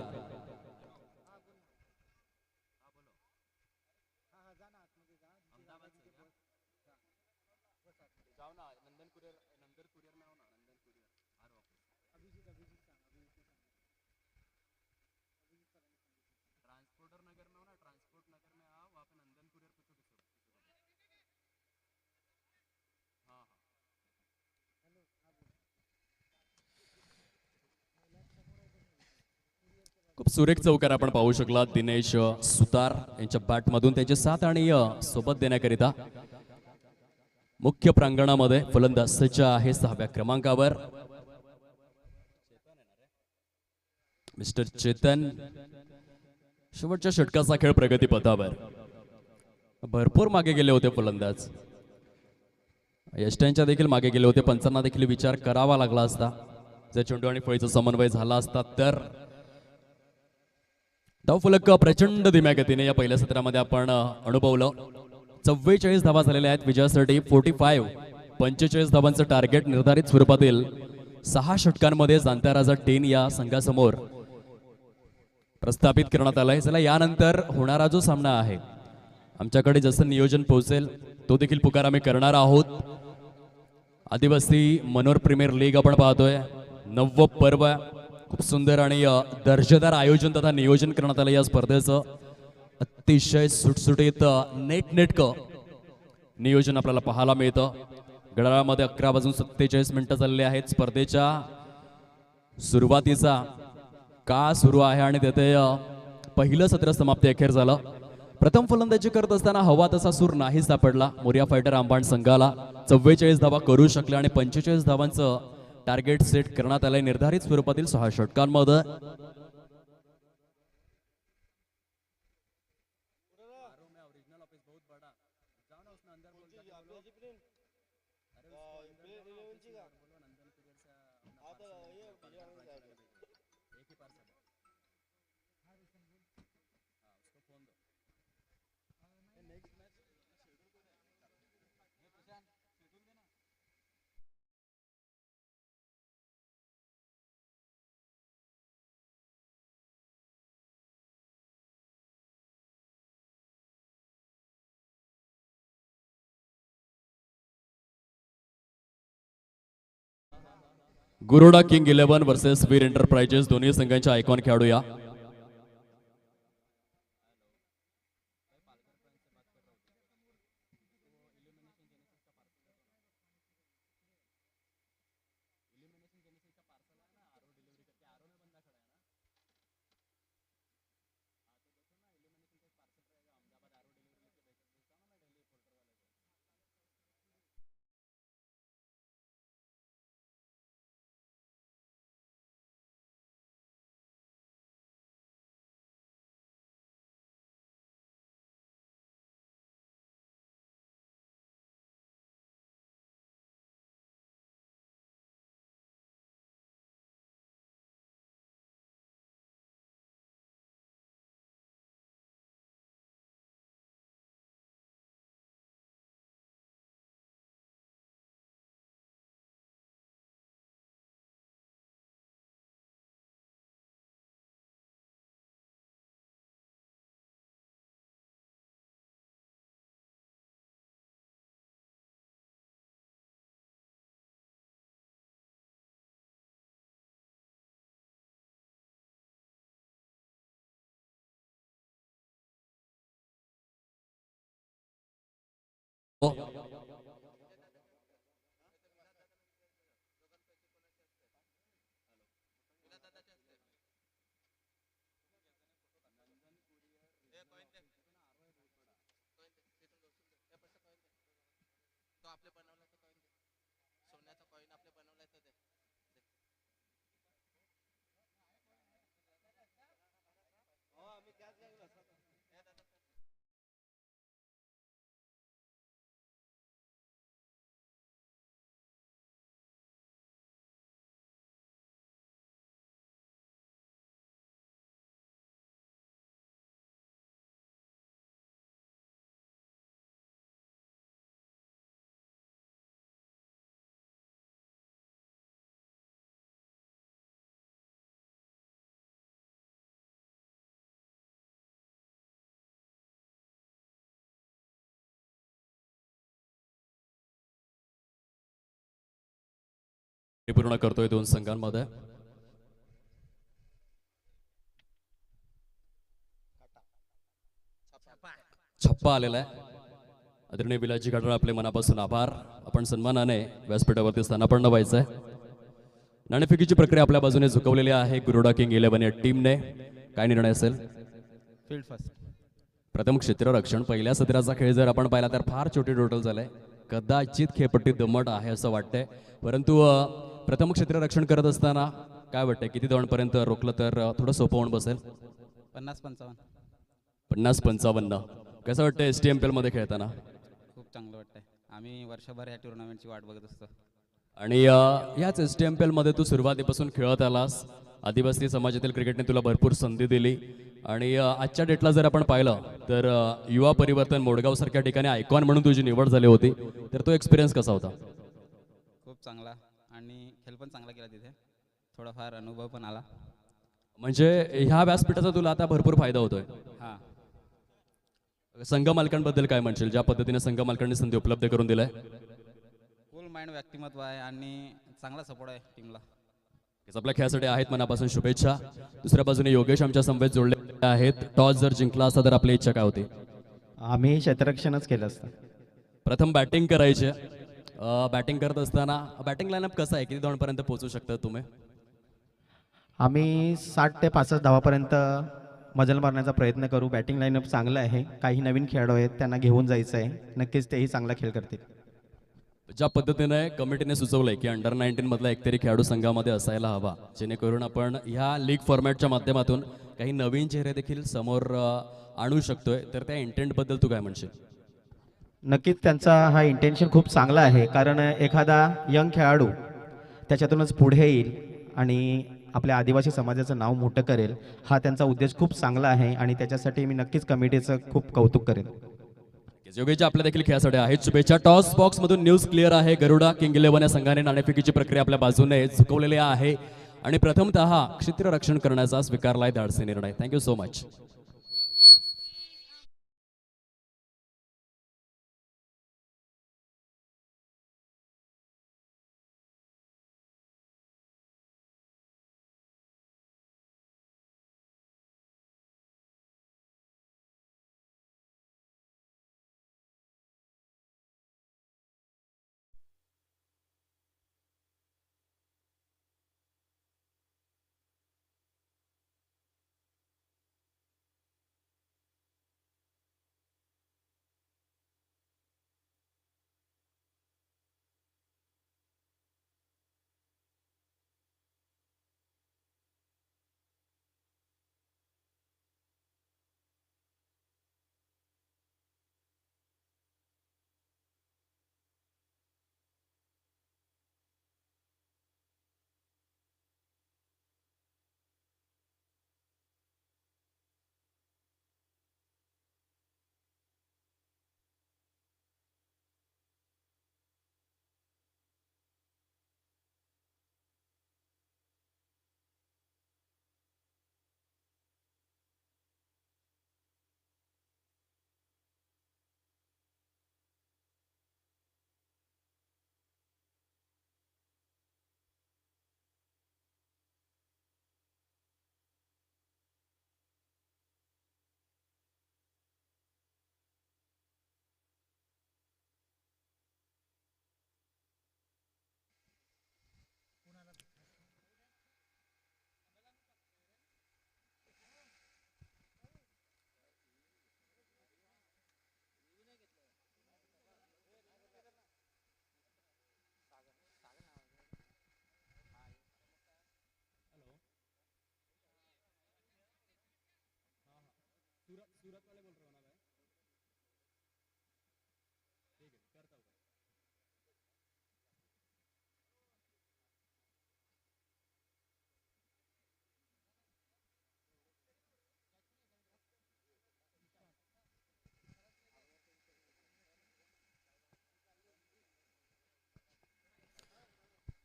खूप सुरेख चौकार आपण पाहू शकला दिनेश सुतार यांच्या बॅटमधून. त्याचे 7 आणि सोबत देण्याकरिता मुख्य प्रांगणामध्ये फलंदाज सज्ज आहे 6व्या क्रमांकावर मिस्टर चेतन. शेवटच्या षटकाचा खेळ प्रगती पथावर. भरपूर मागे गेले होते फलंदाज, यष्ट्यांच्या देखील मागे गेले होते. पंचांना देखील विचार करावा लागला असता जर चेंडू आणि फळीचा समन्वय झाला असता तर. धावफलक प्रचंड धीम्या गतीने या पहिल्या सत्रामध्ये आपण अनुभवलं. 44 धावा झालेल्या आहेत विजयासाठी. 45 धावांचं टार्गेट निर्धारित स्वरूपातील 6 षटकांमध्ये जाणत्या राजा टेन या संघासमोर प्रस्थापित करण्यात आलाय. चला यानंतर होणारा जो सामना आहे आमच्याकडे जसं नियोजन पोहोचेल तो देखील पुकार आम्ही करणार आहोत. आदिवासी मनोर प्रीमियर लीग आपण पाहतोय. 9वं पर्व. खूप सुंदर आणि दर्जेदार आयोजन तथा नियोजन करण्यात आलं या स्पर्धेचं. अतिशय सुटसुटीत नेटनेटकं नियोजन आपल्याला पाहायला मिळतं. घड्याळामध्ये 11:47 झालेले आहेत. स्पर्धेच्या सुरुवातीचा काळ सुरू आहे आणि तेथे पहिलं सत्र समाप्ती अखेर झालं. प्रथम फलंदाजी करत असताना हवा तसा सूर नाही सापडला मोरिया फायटर अंबाण संघाला. 44 धावा करू शकले आणि 45 धावांचं टार्गेट सेट करण्यात आलंय निर्धारित स्वरूपातील 6 षटकांमध्ये. गुरुडा किंग 11 वर्सेस वीर एंटरप्राइजेस. दोन्ही संघांच्या आयकॉन खेळाडू या पूर्ण करतोय दोन संघांमध्ये. छप्पा आलेला आहे. आदरणीय विलाजी गाडर आपले मनापासून आभार. आपण सन्मानाने व्यासपीठावरती स्थानापन्न व्हायचंय. नाणेफेकीची प्रक्रिया आपल्या बाजूने झुकवलेली आहे गरुडा किंग 11 या टीमने. काय निर्णय असेल? Field first. प्रथम क्षेत्ररक्षण. पहिल्या सत्राचा खेळ जर आपण पाहिला तर फार छोटे टोटल झालंय. कदाचित खेळपट्टी दमट आहे असं वाटतंय, परंतु प्रथम क्षेत्ररक्षण करत असताना काय वाटतंय किती धावांपर्यंत रोखलं तर थोडं सोपं होऊन बसेल? 50-55. 50-55. कसं वाटतं STMPL मध्ये खेळताना? खूप चांगलं वाटतंय. आम्ही वर्षभर या टुर्नामेंटची वाट बघत असतो. आणि याच STMPL मध्ये तू सुरुवातीपासून खेळत आलास. आदिवासी समाजातील क्रिकेटने तुला भरपूर संधी दिली आणि आजच्या डेटला जर आपण पाहिलं तर युवा परिवर्तन मोडगाव सारख्या ठिकाणी आयकॉन म्हणून तुझी निवड झाली होती, तर तो एक्सपिरियन्स कसा होता? खूप चांगला आणि खेळ पण चांगला केला तिथे. थोडाफार अनुभव पण आला. म्हणजे ह्या व्यासपीठाचा तुला आता भरपूर फायदा होतोय. हां. संघ मालकांबद्दल काय म्हणशील, ज्या पद्धतीने संघ मालकांनी संधी उपलब्ध करून दिलाय? फुल माइंड व्यक्तिमत्व आहे आणि चांगला सपोर्ट आहे टीमला. आपल्या खेळासाठी आहेत मनापासून शुभेच्छा. दुसऱ्या बाजूने योगेश आमच्या समवेत जोडले आहेत. टॉस जर जिंकला असता तर आपली इच्छा काय होती? आम्ही क्षेत्ररक्षणच केलं असतं. प्रथम बॅटिंग करायचे. बॅटिंग करत असताना बॅटिंग लाईनअप कसं आहे, किती धावांपर्यंत पोहोचू शकता तुम्ही? आम्ही 60 ते 65 धावापर्यंत मजल मारण्याचा प्रयत्न करू. बॅटिंग लाईनअप चांगलं आहे. काही नवीन खेळाडू आहेत, त्यांना घेऊन जायचं आहे. नक्कीच तेही चांगला खेळ करतील. ज्या पद्धतीने कमिटीने सुचवलंय की अंडर 19 मधला एकतरी खेळाडू संघामध्ये असायला हवा, जेणेकरून आपण ह्या लीग फॉर्मॅटच्या माध्यमातून काही नवीन चेहरे देखील समोर आणू शकतोय, तर त्या इंटेंट बद्दल तू काय म्हणशील? नक्कीच त्यांचा हा इंटेन्शन खूप चांगला आहे, कारण एखादा यंग खेळाडू त्याच्यातूनच पुढे येईल आणि आपल्या आदिवासी समाजाचं नाव मोठं करेल. हा त्यांचा उद्देश खूप चांगला आहे आणि त्याच्यासाठी मी नक्कीच कमिटीचं खूप कौतुक करेन. योगेश आपल्या देखील खेळासाठी आहेत शुभेच्छा. टॉस बॉक्स मधून न्यूज क्लिअर आहे. गरुडा किंग 11 या संघाने नाणेफेकीची प्रक्रिया आपल्या बाजूने झुकवलेली आहे आणि प्रथमतः क्षेत्ररक्षण करण्याचा स्वीकारलाय धाडसी निर्णय. Thank you so much.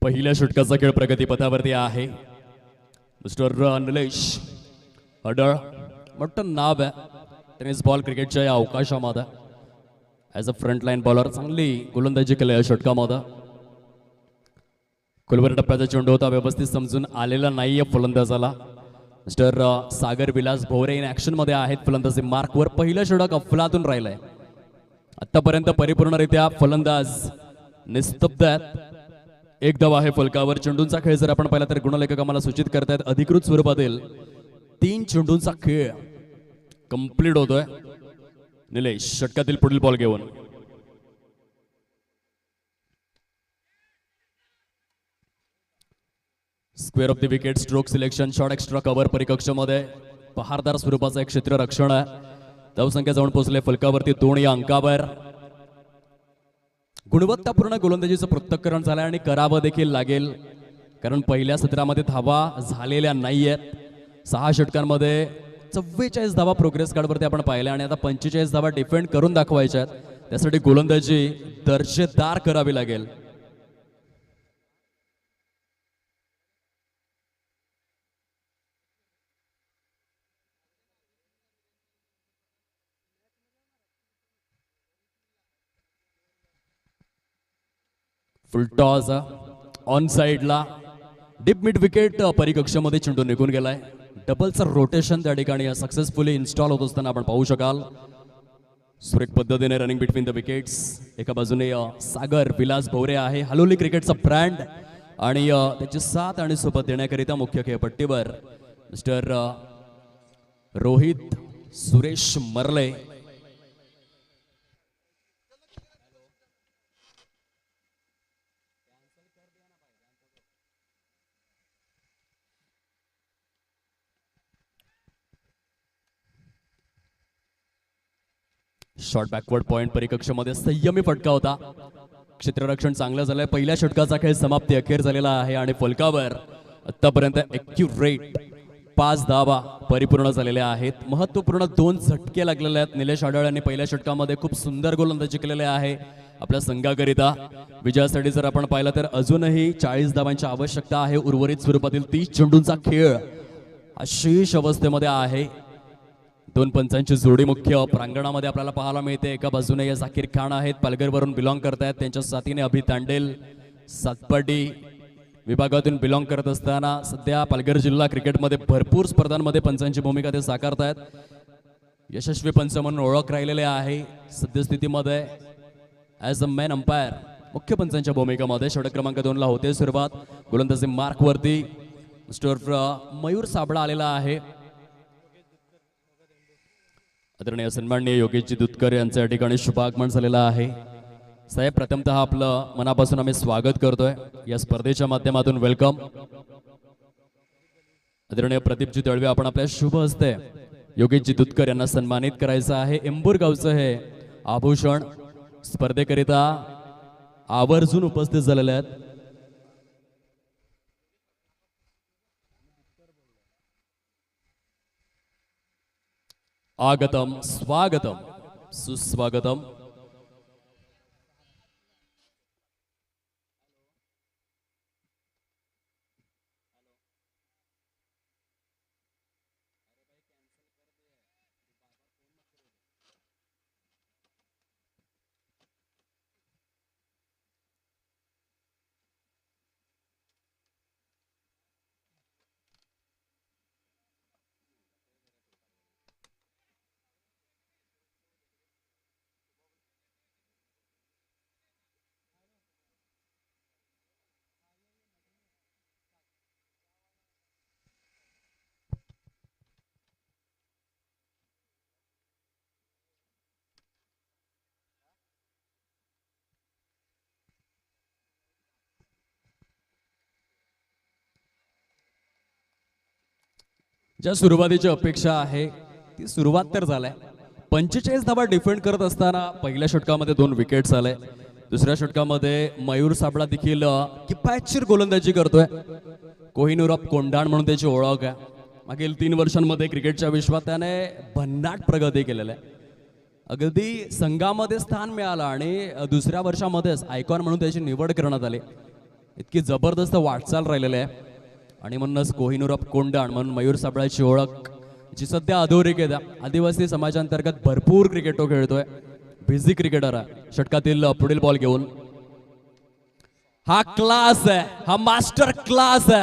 पहिल्या षटकाचा खेळ प्रगतीपथावरती आहे. मिस्टर निलेश अडळ मोठं नाव आहे टेनिस बॉल क्रिकेटच्या या अवकाशामध्ये. As a front line bowler चांगली गोलंदाजी केली या षटकामध्ये. खोलवर टप्प्याचा चेंडू होता, व्यवस्थित समजून आलेला नाहीये फलंदाजाला. Mister Sagar Vilas Bhoware in action मध्ये आहेत फलंदाजी मार्कवर. पहिलं षटक अफलातून राहिलंय. आतापर्यंत परिपूर्णरित्या फलंदाज निस्तब्ध आहेत. एक धाव आहे फलकावर. चेंडूंचा खेळ जर आपण पाहिला तर गुणलेखक आम्हाला सूचित करतायत अधिकृत स्वरूपातील 3 चेंडूंचा खेळ कंप्लीट होतोय. निलेश षटकातील पुढील बॉल घेऊन. Square off the wicket, stroke selection, short extra cover परिकक्षामध्ये बहारदार स्वरूपाचं एक क्षेत्ररक्षण आहे. धावसंख्या जाऊन पोहोचले फलकावरती 2 या अंकावर. गुणवत्तापूर्ण गोलंदाजीचं पृथक्करण झालंय आणि करावं देखील लागेल, कारण पहिल्या सत्रामध्ये धावा झालेल्या नाहीयेत. 6 षटकांमध्ये 44 धावा प्रोग्रेस कार्डवरती आपण पाहिल्या आणि आता 45 धावा डिफेंड करून दाखवायच्या आहेत. त्यासाठी गोलंदाजी दर्जेदार करावी लागेल. फुल टॉस ऑन साइडला, डीप मिड विकेट परिकक्षामध्ये चेंडू निघून गेलाय. डबलचं रोटेशन त्या ठिकाणी सक्सेसफुली इन्स्टॉल होत असताना आपण पाहू शकाल. सुरेख पद्धतीने रनिंग बिटवीन द विकेट्स. एका बाजूने सागर विलास भोवरे आहे, हलोली क्रिकेटचा ब्रँड, आणि त्याची साथ आणि सोबत देण्याकरिता मुख्य खेळपट्टीवर मिस्टर रोहित सुरेश मरले. शॉर्ट बॅकवर्ड पॉइंट परिकक्षामध्ये संयमी फटका होता. क्षेत्ररक्षण चांगलं झालंय. पहिल्या षटकाचा खेळ समाप्ती अखेर झालेला आहे आणि फलकावर आतापर्यंत एक्युरेट 5 धावा परिपूर्ण झालेल्या आहेत. महत्वपूर्ण 2 झटके लागलेले आहेत. निलेश आढळ यांनी पहिल्या षटकामध्ये खूप सुंदर गोलंदाजी केलेली आहे आपल्या संघाकरिता. विजयासाठी जर आपण पाहिलं तर अजूनही 40 धावांची आवश्यकता आहे. उर्वरित स्वरूपातील 30 चेंडूंचा खेळ अशीच अवस्थेमध्ये आहे. 2 पंचांची जोडी मुख्य प्रांगणामध्ये आपल्याला पाहायला मिळते. एका बाजूने या जाकीर खान आहेत, पालघरवरून बिलॉंग करतायत. त्यांच्या साथीने अभि तांडेल सातपाटी विभागातून बिलॉंग करत असताना सध्या पालघर जिल्हा क्रिकेटमध्ये भरपूर स्पर्धांमध्ये पंचांची भूमिका ते साकारतायत. यशस्वी पंच म्हणून ओळख राहिलेले आहे सद्यस्थितीमध्ये. ॲज अ मॅन अंपायर मुख्य पंचांच्या भूमिकेमध्ये षटक क्रमांक 2 ला होते सुरुवात. गोलंदाजी मार्कवरती मिस्टर मयूर साबळा आलेला आहे. आदरणीय सन्माननीय योगेशजी दुधकर यांचं या ठिकाणी शुभागमन झालेलं आहे. साहेब, प्रथमतः आपलं मनापासून आम्ही स्वागत करतोय या स्पर्धेच्या माध्यमातून. वेलकम. आदरणीय प्रदीपजी तळवे, आपण आपल्या शुभ हस्ते योगेशजी दुधकर यांना सन्मानित करायचं आहे. एंबूर गावचं हे आभूषण स्पर्धेकरिता आवर्जून उपस्थित झालेले आहेत. आगतम स्वागतम सुस्वागतम. ज्या सुरुवातीची अपेक्षा आहे ती सुरुवात तर झालाय. 45 धावा डिफेंड करत असताना पहिल्या षटकामध्ये 2 विकेट्स आले. दुसऱ्या षटकामध्ये मयूर साबळा देखील किफायतशीर गोलंदाजी करतोय. कोहिनूर ऑफ कोंढाण म्हणून त्याची ओळख आहे. मागील 3 वर्षांमध्ये क्रिकेटच्या विश्वात त्याने भन्नाट प्रगती केलेली आहे. अगदी संघामध्ये स्थान मिळालं आणि दुसऱ्या वर्षामध्येच आयकॉन म्हणून त्याची निवड करण्यात आली. इतकी जबरदस्त वाटचाल राहिलेली आहे आणि म्हणूनच कोहिनूर ऑफ कोंढाण म्हणून मयूर साबळाची ओळख जी सध्या अधोरेखित आहे. आदिवासी समाजांतर्गत भरपूर क्रिकेट तो खेळतोय. बिझी क्रिकेटर आहे. षटकातील पुढील बॉल घेऊन हा क्लास आहे, हा मास्टर क्लास आहे,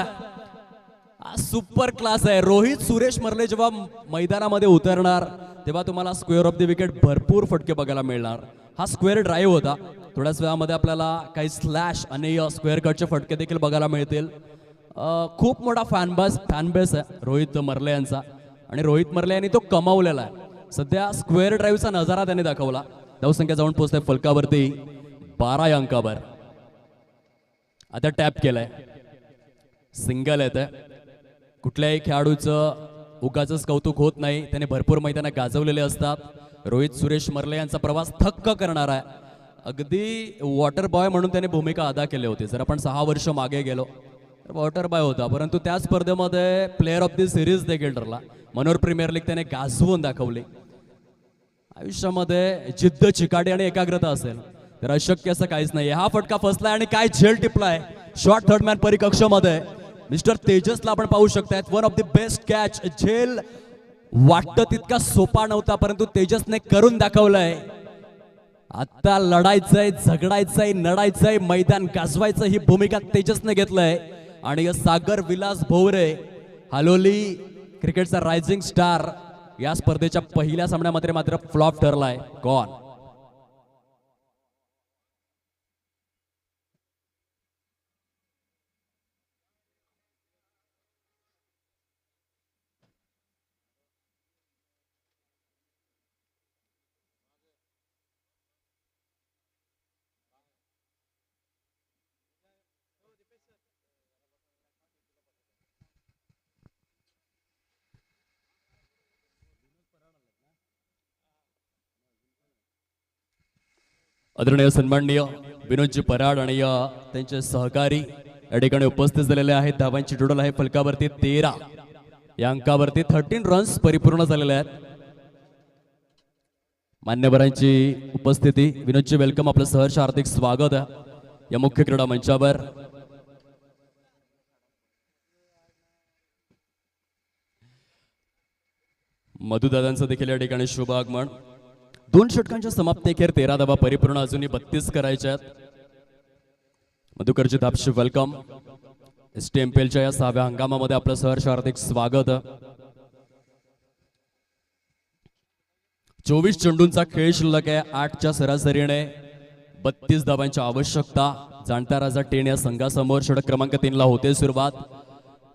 हा सुपर क्लास आहे. रोहित सुरेश मर्ले जेव्हा मैदानामध्ये उतरणार तेव्हा तुम्हाला स्क्वेअर ऑफ द विकेट भरपूर फटके बघायला मिळणार. हा स्क्वेअर ड्राईव्ह होता. थोड्याच वेळामध्ये आपल्याला काही स्लॅश आणि स्क्वेअर कटचे फटके देखील बघायला मिळतील. खूप मोठा फॅनबेस आहे रोहित मर्ले यांचा आणि रोहित मर्ले यांनी तो कमावलेला आहे. सध्या स्क्वेअर ड्राईव्हचा नजारा त्यांनी दाखवला. धावसंख्या जाऊन पोहोचते फलकावरती 12 या अंकावर. आता टॅप केलाय, सिंगल येत आहे. कुठल्याही खेळाडूचं उगाचच कौतुक होत नाही. त्याने भरपूर मैदानं गाजवलेले असतात. रोहित सुरेश मर्ले यांचा प्रवास थक्क करणार आहे. अगदी वॉटर बॉय म्हणून त्याने भूमिका अदा केली होती. जर आपण 6 वर्ष मागे गेलो तर वॉटर बॉय होता, परंतु त्याच स्पर्धेमध्ये प्लेअर ऑफ द सिरीज देखील ठरला. मनोहर प्रीमियर लीग त्याने गाजवून दाखवली. आयुष्यामध्ये जिद्द, चिकाटी आणि एकाग्रता असेल तर अशक्य असं काहीच नाही. हा फटका फसलाय आणि काय झेल टिपलाय शॉर्ट थर्ड मॅन परिकक्षामध्ये. मिस्टर तेजसला आपण पाहू शकतायत. One of the best catch. झेल वाटतं तितका सोपा नव्हता, परंतु तेजसने करून दाखवलंय. आता लढायचंय, झगडायचंय, नडायचंय, मैदान गाजवायचं ही भूमिका तेजसने घेतलंय. आणि सागर विलास भोवरे, हालोली क्रिकेटचा रायझिंग स्टार, या स्पर्धेच्या पहिल्या सामन्यामध्ये मात्र फ्लॉप ठरलाय. गॉन. आदरणीय सन्माननीय विनोदजी पराड आणि त्यांचे सहकारी या ठिकाणी उपस्थित झालेले आहेत. धावांची टोटल आहे फलकावरती 13. या अंकावरती 13 रन्स परिपूर्ण झालेले आहेत. मान्यवरांची उपस्थिती. विनोदजी वेलकम, आपलं सहर्ष हार्दिक स्वागत आहे या मुख्य क्रीडा मंचावर. मधुदादांचं देखील या ठिकाणी शुभ आगमन. 2 षटकांच्या समाप्तीखेर 13 धावा परिपूर्ण, अजूनही 32 करायच्या आहेत. मधुकरजी दापशी वेलकम. STMPLच्या या 6व्या हंगामामध्ये आपलं सहर्ष हार्दिक स्वागत. 24 चेंडूंचा खेळ शिल्लक आहे. 8च्या सरासरीने 32 धावांची आवश्यकता. जाणता राजा टेन या संघासमोर. षटक क्रमांक 3 ला होते सुरुवात.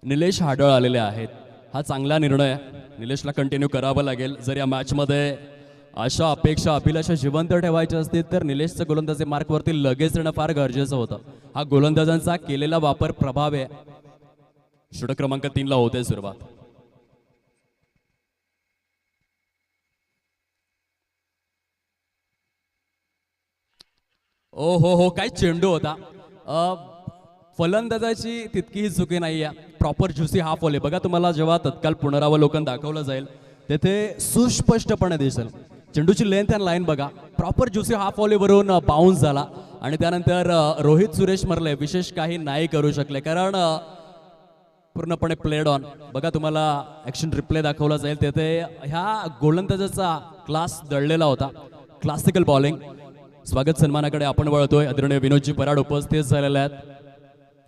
निलेश हाडळ आलेले आहेत. हा चांगला निर्णय आहे. निलेशला कंटिन्यू करावं लागेल. जर या मॅचमध्ये अशा अपेक्षा, अभिलाषा जिवंत ठेवायच्या असतील तर निलेशचं गोलंदाजी मार्कवरती लगेच येणं फार गरजेचं होतं. हा गोलंदाजांचा केलेला वापर प्रभाव आहे. षटक क्रमांक 3 ला होते सुरुवात. ओ हो, काय चेंडू होता. फलंदाजाची तितकीही चुकी नाही आहे. प्रॉपर ज्युसी हा फॉल आहे बघा. तुम्हाला जेव्हा तत्काल पुनरावलोकन दाखवलं जाईल तेथे सुस्पष्टपणे दिसेल. चेंडूची लेंथ अँड लाईन बघा. प्रॉपर ज्युसी हा फॉलीवरून बाउन्स झाला आणि त्यानंतर रोहित सुरेश मर्ले विशेष काही नाही करू शकले, कारण पूर्णपणे प्लेड ऑन. बघा तुम्हाला ॲक्शन रिप्ले दाखवला जाईल. तेथे ह्या गोलंदाजाचा क्लास दळलेला होता. Classical bowling. स्वागत सन्मानाकडे आपण वळतोय. आदरणीय विनोदजी पराड उपस्थित झालेले आहेत.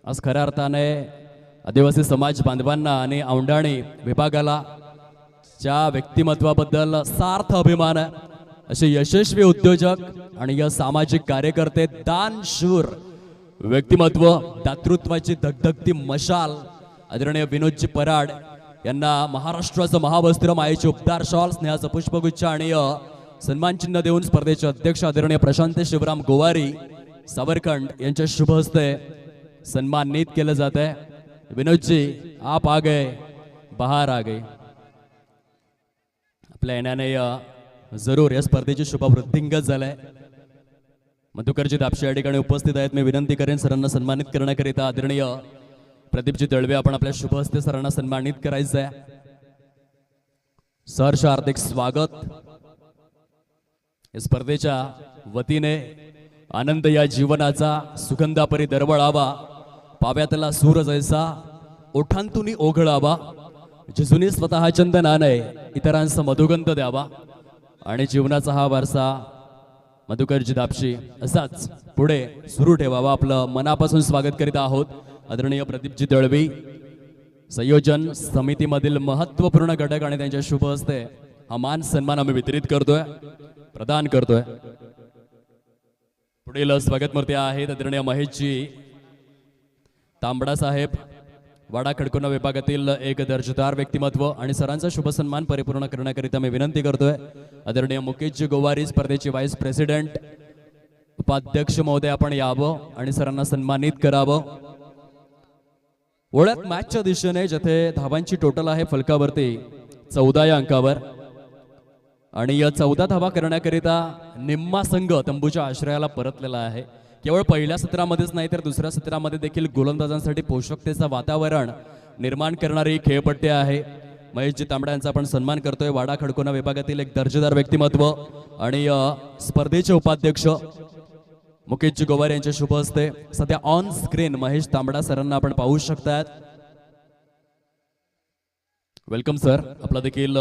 आज खऱ्या अर्थाने आदिवासी समाज बांधवांना आणि औंढाणी विभागाला ज्या व्यक्तिमत्वाबद्दल सार्थ अभिमान आहे असे यशस्वी उद्योजक आणि या सामाजिक कार्यकर्ते, दानशूर व्यक्तिमत्व, दातृत्वाची धगधगती मशाल आदरणीय विनोदजी पराड यांना महाराष्ट्राचं महावस्त्र, मायेचे उपदार शॉल, स्नेहाचं पुष्पगुच्छ आणि सन्मान चिन्ह देऊन स्पर्धेचे अध्यक्ष आदरणीय प्रशांत शिवराम गोवारी सावरखंड यांच्या शुभ हस्ते सन्मानित केलं जात आहे. विनोदजी आप आ गए, बाहर आ गए. आपल्या येण्याने जरूर या स्पर्धेची शुभवृद्धिंगत झालाय. मधुकरजी दापशे या ठिकाणी उपस्थित आहेत. मी विनंती करेन सरांना सन्मानित करण्याकरिता आदरणीय प्रदीपजी दळवे आपण आपल्या शुभ हस्ते सरांना सन्मानित करायचं आहे. सहर्ष हार्दिक स्वागत. या स्पर्धेच्या वतीने आनंद या जीवनाचा सुगंधापरी दरवळावा, पाव्यातला सूर जैसा ओठांतून ओघळावा, जिजुनी स्वतः चंदनाने इतरांचा मधुगंध द्यावा आणि जीवनाचा हा वारसा मधुकरजी दापशी असाच पुढे सुरू ठेवावा. आपलं मनापासून स्वागत करीत आहोत आदरणीय प्रदीपजी दळवी, संयोजन समितीमधील महत्वपूर्ण घटक आणि त्यांच्या शुभ हस्ते हा मान सन्मान आम्ही वितरित करतोय, प्रदान करतोय. पुढील स्वागत मूर्ती आहेत आदरणीय महेशजी तांबडा साहेब, वाडा खडकोना विभागातील एक दर्जेदार व्यक्तिमत्व आणि सरांचा शुभ सन्मान परिपूर्ण करण्याकरिता मी विनंती करतोय आदरणीय मुकेशजी गोवारी, स्पर्धेचे व्हाईस प्रेसिडेंट, उपाध्यक्ष महोदय आपण यावं आणि सरांना सन्मानित करावं. ओळख मॅचच्या दिशेने जिथे धावांची टोटल आहे फलकावरती 14 या अंकावर आणि या 14 धावा करण्याकरिता निम्मा संघ तंबूच्या आश्रयाला परतलेला आहे. केवळ पहिल्या सत्रामध्येच नाही तर दुसऱ्या सत्रामध्ये देखील गोलंदाजांसाठी पोषकतेचं वातावरण निर्माण करणारी खेळपट्टी आहे. महेशजी तांबडा यांचा आपण सन्मान करतोय. वाडा खडकोना विभागातील एक दर्जेदार व्यक्तिमत्व आणि स्पर्धेचे उपाध्यक्ष मुकेशजी गोवारी यांच्या शुभ हस्ते सध्या ऑन स्क्रीन महेश तांबडा सरांना आपण पाहू शकतात. Welcome sir. आपलं देखील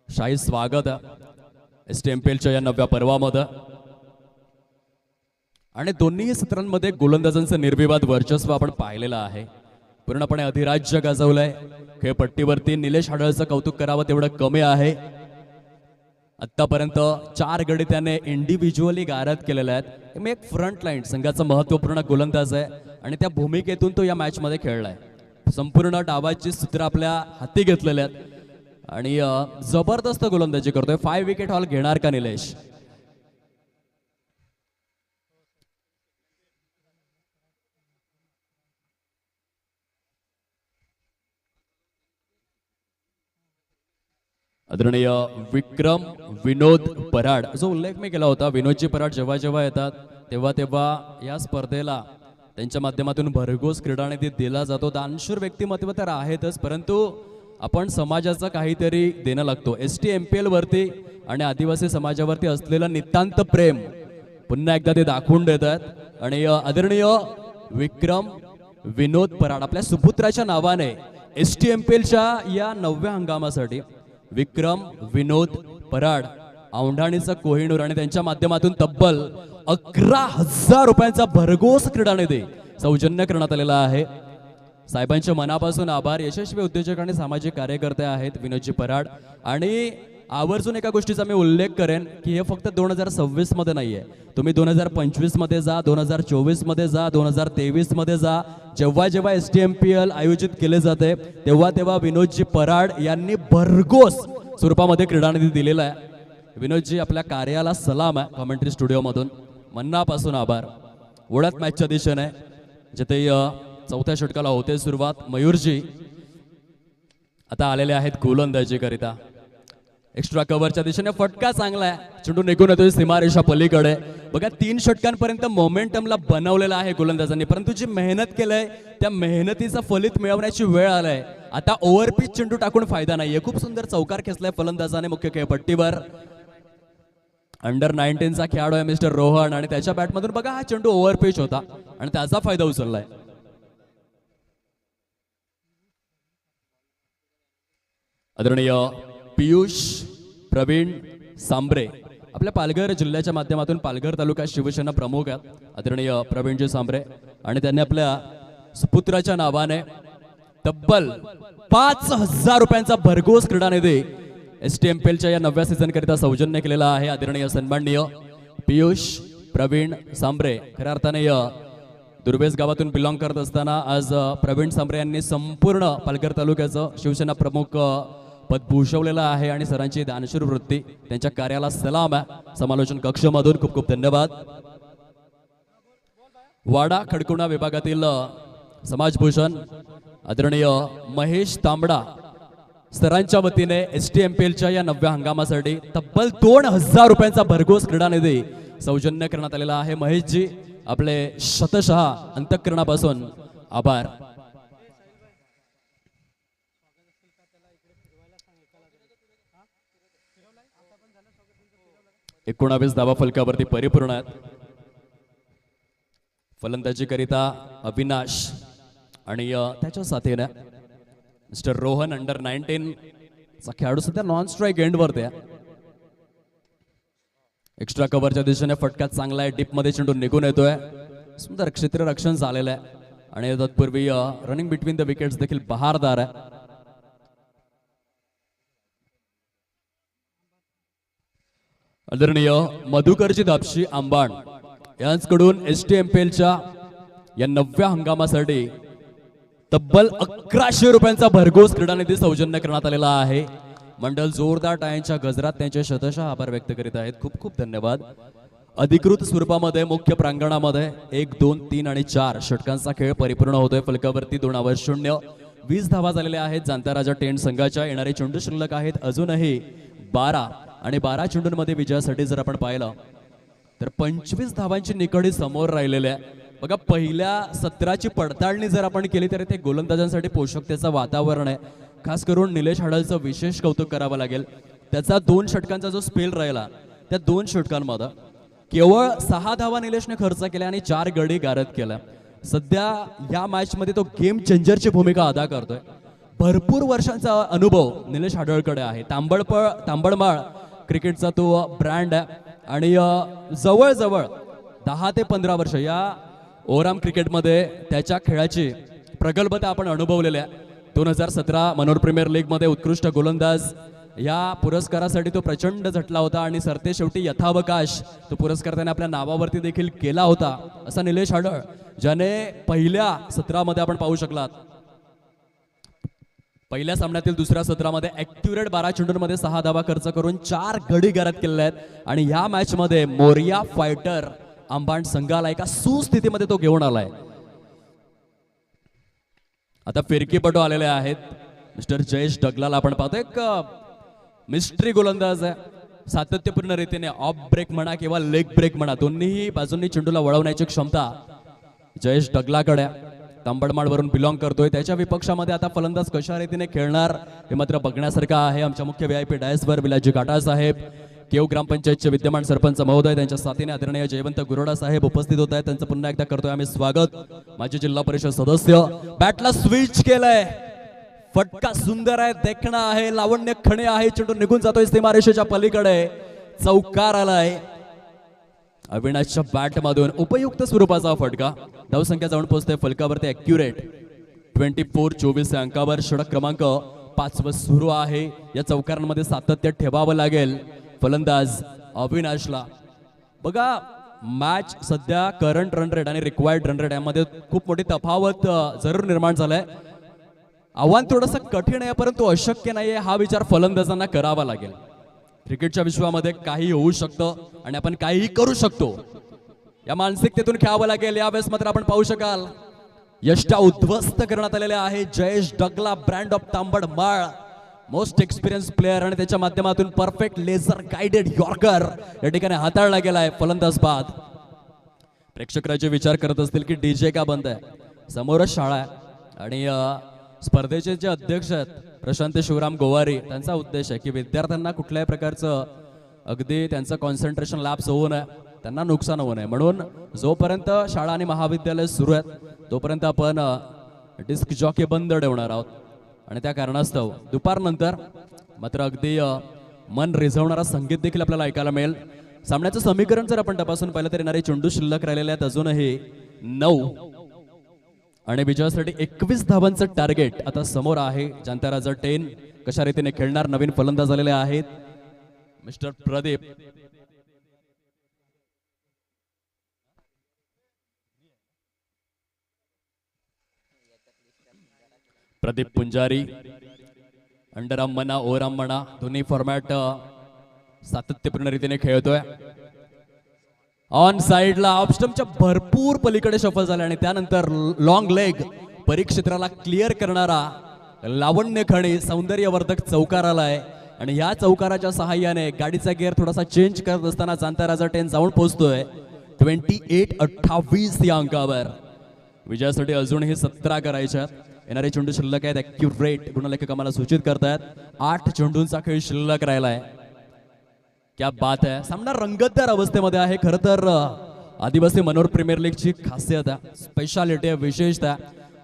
शाही स्वागत STMPLच्या या 9व्या पर्वामध्ये. आणि दोन्ही सत्रांमध्ये गोलंदाजांचं निर्विवाद वर्चस्व आपण पाहिलेलं आहे. पूर्णपणे अधिराज्य गाजवलंय. खेळपट्टीवरती निलेश हाडळचं कौतुक करावं तेवढं कमी आहे. आतापर्यंत 4 गडी त्याने इंडिव्हिज्युअली गारद केलेले आहेत. मी एक फ्रंट लाईन संघाचा महत्वपूर्ण गोलंदाज आहे आणि त्या भूमिकेतून तो या मॅच मध्ये खेळलाय. संपूर्ण डावाची सूत्र आपल्या हाती घेतलेले आहेत आणि जबरदस्त गोलंदाजी करतोय. 5 विकेट हॉल घेणार का निलेश? आदरणीय विक्रम विनोद पराड, जो उल्लेख मी केला होता, विनोदजी पराड जेव्हा जेव्हा येतात तेव्हा तेव्हा या स्पर्धेला त्यांच्या माध्यमातून भरघोस क्रीडानिधी दिला जातो. दानशूर व्यक्तिमत्व तर आहेतच, परंतु आपण समाजाचं काहीतरी देणं लागतो. STMPL वरती आणि आदिवासी समाजावरती असलेलं नितांत प्रेम पुन्हा एकदा ते दाखवून देतात. आणि आदरणीय विक्रम विनोद पराड आपल्या सुपुत्राच्या नावाने STMPLच्या या 9व्या हंगामासाठी विक्रम विनोद पराड औंढाणीचा कोहिनूर आणि त्यांच्या माध्यमातून तब्बल 11,000 रुपयांचा भरघोस क्रीडानिधी सौजन्य करण्यात आलेला आहे. साहेबांच्या मनापासून आभार. यशस्वी उद्योजक आणि सामाजिक कार्यकर्ते आहेत विनोदजी पराड. आणि आवर्जून एका गोष्टीचा मी उल्लेख करेन की हे फक्त 2026 मध्ये नाहीये. तुम्ही 2025 मध्ये जा, 2024 मध्ये जा, 2023 मध्ये जा. जेव्हा जेव्हा STMPL आयोजित केले जाते तेव्हा तेव्हा विनोदजी पराड यांनी भरघोस स्वरूपामध्ये क्रीडानिधी दिलेला आहे. विनोदजी आपल्या कार्याला सलाम आहे. कॉमेंट्री स्टुडिओमधून मनापासून आभार. ओळख मॅचच्या दिशेने जिथे 4थ्या षटकाला होते सुरुवात. मयूरजी आता आलेले आहेत गोलंदाजी करिता. एक्स्ट्रा कव्हरच्या दिशेने फटका चांगला आहे. चेंडू निघून येतोय सीमारेषा पलीकडे. बघा 3 षटकांपर्यंत मोमेंटमला बनवलेला आहे गोलंदाजांनी, परंतु जी मेहनत केलंय त्या मेहनतीचं फलित मिळवण्याची वेळ आलाय. आता ओव्हरपिच चेंडू टाकून फायदा नाहीये. खूप सुंदर चौकार खेचलाय फलंदाजाने मुख्य खेळपट्टीवर. अंडर 19चा खेळाडू आहे मिस्टर रोहन आणि त्याच्या बॅटमधून बघा हा चेंडू ओव्हरपिच होता आणि त्याचा फायदा उचललाय. आदरणीय पियुष प्रवीण सांबरे आपल्या पालघर जिल्ह्याच्या माध्यमातून पालघर तालुका शिवसेना प्रमुख आहेत आदरणीय प्रवीणजी सांबरे आणि त्यांनी आपल्या सुपुत्राच्या नावाने तब्बल 5,000 रुपयांचा भरघोस क्रीडानिधी STMPLच्या या 9व्या सीझन करिता सौजन्य केलेला आहे. आदरणीय सन्माननीय पियुष प्रवीण सांबरे खऱ्या अर्थाने दुर्वेस गावातून बिलॉंग करत असताना आज प्रवीण सांबरे यांनी संपूर्ण पालघर तालुक्याचं शिवसेना प्रमुख पद भूषवलेलं आहे आणि सरांची दानशूर वृत्ती त्यांच्या कार्याला सलाम आहे. समालोचन कक्षमधून खूप खूप धन्यवाद. वाडा खडकोणा विभागातील समाजभूषण आदरणीय महेश तांबडा सरांच्या वतीने STMPLच्या या 9व्या हंगामासाठी तब्बल 2000 रुपयांचा भरघोस क्रीडा निधी सौजन्य करण्यात आलेला आहे. महेशजी आपले शतशः अंतःकरणापासून आभार. एकोणावीस धावा फलकावरती परिपूर्ण आहेत. फलंदाजी करिता अविनाश आणि त्याच्या साथीने मिस्टर रोहन अंडर 19 चा खेळाडू सध्या नॉन स्ट्राईक एंड वरती आहे. एक्स्ट्रा कव्हरच्या दिशेने फटका चांगला आहे. डीप मध्ये चेंडू निघून येतोय. सुंदर क्षेत्ररक्षण झालेलं आहे आणि तत्पूर्वी रनिंग बिटवीन द विकेट्स देखील बहारदार आहे. आदरणीय मधुकरजी दापशी आंबाण यांच्याकडून STMPLच्या या 9व्या हंगामासाठी तब्बल 1100 रुपयांचा भरघोस क्रीडा निधी सौजन्य करण्यात आलेला आहे. मंडळ जोरदार टाळ्यांच्या गजरात त्यांचे शतशः आभार व्यक्त करीत आहेत. खूप खूप धन्यवाद. अधिकृत स्वरूपामध्ये मुख्य प्रांगणामध्ये 1, 2, 3 आणि 4 षटकांचा खेळ परिपूर्ण होतोय. फलकावरती 2/0 20 धावा झालेल्या आहेत. जाणता राजा टेंट संघाच्या. येणारे चेंडू शिल्लक आहेत अजूनही 12 आणि 12 चेंडूंमध्ये विजयासाठी जर आपण पाहिलं तर 25 धावांची निकडी समोर राहिलेल्या आहे. बघा, पहिल्या सत्राची पडताळणी जर आपण केली तर ते गोलंदाजांसाठी पोषकतेचं वातावरण आहे. खास करून निलेश हाडलचं विशेष कौतुक करावं लागेल. त्याचा 2 षटकांचा जो स्पेल राहिला त्या 2 षटकांमध्ये केवळ 6 धावा निलेशने खर्च केल्या आणि 4 गडी गारद केल्या. सध्या या मॅच मध्ये तो गेम चेंजरची भूमिका अदा करतोय. भरपूर वर्षांचा अनुभव निलेश हाडळकडे आहे. तांबडमाळ क्रिकेटचा तो ब्रँड आहे आणि जवळजवळ 10 ते 15 वर्ष या ओराम क्रिकेटमध्ये त्याच्या खेळाची प्रगल्भता आपण अनुभवलेल्या आहे. 2017 मनोहर प्रीमियर लीग मध्ये उत्कृष्ट गोलंदाज या पुरस्कारासाठी तो प्रचंड झटला होता आणि सरते शेवटी यथावकाश तो पुरस्कार त्याने आपल्या नावावरती देखील केला होता. असा निलेश हाडळ ज्याने पहिल्या सत्रामध्ये आपण पाहू शकलात पहिल्या सामन्यातील दुसऱ्या सत्रामध्ये ॲक्युरेट 12 चेंडूंमध्ये 6 धावा खर्च करून 4 गडी गारद केलेले आहेत आणि या मॅच मध्ये मोरिया फायटर आंबाण संघाला एका सुस्थितीमध्ये तो घेऊन आलाय. आता फिरकीपटू आलेले आहेत. मिस्टर जयेश डगलाल आपण पाहतो. एक मिस्ट्री गोलंदाज आहे. सातत्यपूर्ण रीतीने ऑफ ब्रेक म्हणा किंवा लेग ब्रेक म्हणा दोन्ही बाजूंनी चेंडूला वळवण्याची क्षमता जयेश डगलाकडे. तांबडमाळवरून बिलॉंग करतोय. त्याच्या विपक्षामध्ये आता फलंदाज कशा रीतीने खेळणार हे मात्र बघण्यासारखं आहे. आमच्या मुख्य VIP डायसवर विलाजी काटा साहेब, केव ग्रामपंचायतचे विद्यमान सरपंच महोदय, त्यांच्या साथीने आदरणीय जयवंत गुरोडा साहेब उपस्थित होत आहेत. त्यांचं पुन्हा एकदा करतोय आम्ही स्वागत. माजी जिल्हा परिषद सदस्य बॅटला स्विच केलंय. फटका सुंदर आहे, देखणा आहे, लावण्य खणे आहे. चेंडू निघून जातोय सीमारेषेच्या पलीकडे. चौकार आलाय. अविनाशच्या बॅट मधून उपयुक्त स्वरूपाचा फटका. धावसंख्या जाऊन पोहोचते फलकावरती ॲक्युरेट 24-24 या अंकावर. षटक क्रमांक 5 सुरू आहे. या चौकारांमध्ये सातत्य ठेवावं लागेल फलंदाज अविनाशला. बघा, मॅच सध्या करंट रन रेट आणि रिक्वायर्ड रन रेट यामध्ये खूप मोठी तफावत जरूर निर्माण झालाय. आव्हान थोडंसं कठीण आहे परंतु अशक्य नाहीये हा विचार फलंदाजांना करावा लागेल. क्रिकेटच्या विश्वामध्ये काही होऊ शकतं आणि आपण काहीही करू शकतो या मानसिकतेतून खेळावं लागेल. यावेळेस मात्र आपण पाहू शकाल यष्टा उद्ध्वस्त करण्यात आलेले आहे. Jayesh Dagla, brand of Tambadmal, most experience player आणि त्याच्या माध्यमातून परफेक्ट लेझर गाइडेड यॉर्कर या ठिकाणी हाताळला गेला आहे फलंदाज बाद. प्रेक्षकाचे विचार करत असतील की DJ का बंद आहे. समोरच शाळा आहे आणि स्पर्धेचे जे अध्यक्ष आहेत प्रशांत शिवराम गोवारी, त्यांचा उद्देश आहे की विद्यार्थ्यांना कुठल्याही प्रकारचं अगदी त्यांचं कॉन्सन्ट्रेशन लॅप्स होऊ नये, त्यांना नुकसान होऊ नये. म्हणून जोपर्यंत शाळा आणि महाविद्यालय सुरू आहेत तोपर्यंत आपण डिस्क जॉकी बंद ठेवणार आहोत आणि त्या कारणास्तव दुपारनंतर मात्र अगदी मन रिझवणारा संगीत देखील आपल्याला ऐकायला मिळेल. सामन्याचं समीकरण जर आपण तपासून पाहिलं तर येणारे चेंडू शिल्लक राहिलेले आहेत अजूनही 9 आणि विजयासाठी 21 धावांचं टार्गेट आता समोर आहे. जाणता राजा 10 कशा रीतीने खेळणार. नवीन फलंदाज आलेले आहेत मिस्टर प्रदीप पुंजारी. अंडरआर्म म्हणा ओव्हरआर्म म्हणा दोन्ही फॉर्मॅट सातत्यपूर्ण रीतीने खेळतोय. ऑन साइडला ऑफस्टम्पच्या भरपूर पलीकडे सफल झाला आणि त्यानंतर लॉंग लेग परीक्षेत्राला क्लिअर करणारा लावण्य खणी सौंदर्यवर्धक चौकार आलाय आणि या चौकाराच्या सहाय्याने गाडीचा गिअर थोडासा चेंज करत असताना जाणता राजा 10 जाऊन पोहोचतोय 28-28 या अंकावर. विजयासाठी अजूनही 17 करायच्या. येणारे चेंडू शिल्लक आहेत. ॲक्युरेट गुणलेखक आम्हाला सूचित करतायत 8 चेंडूंचा खेळ शिल्लक राहिलाय. क्या बात आहे. सामना रंगतदार अवस्थेमध्ये आहे. खरं तर आदिवासी मनोहर प्रीमियर लीगची खासियत आहे, स्पेशालिटी आहे, विशेषतः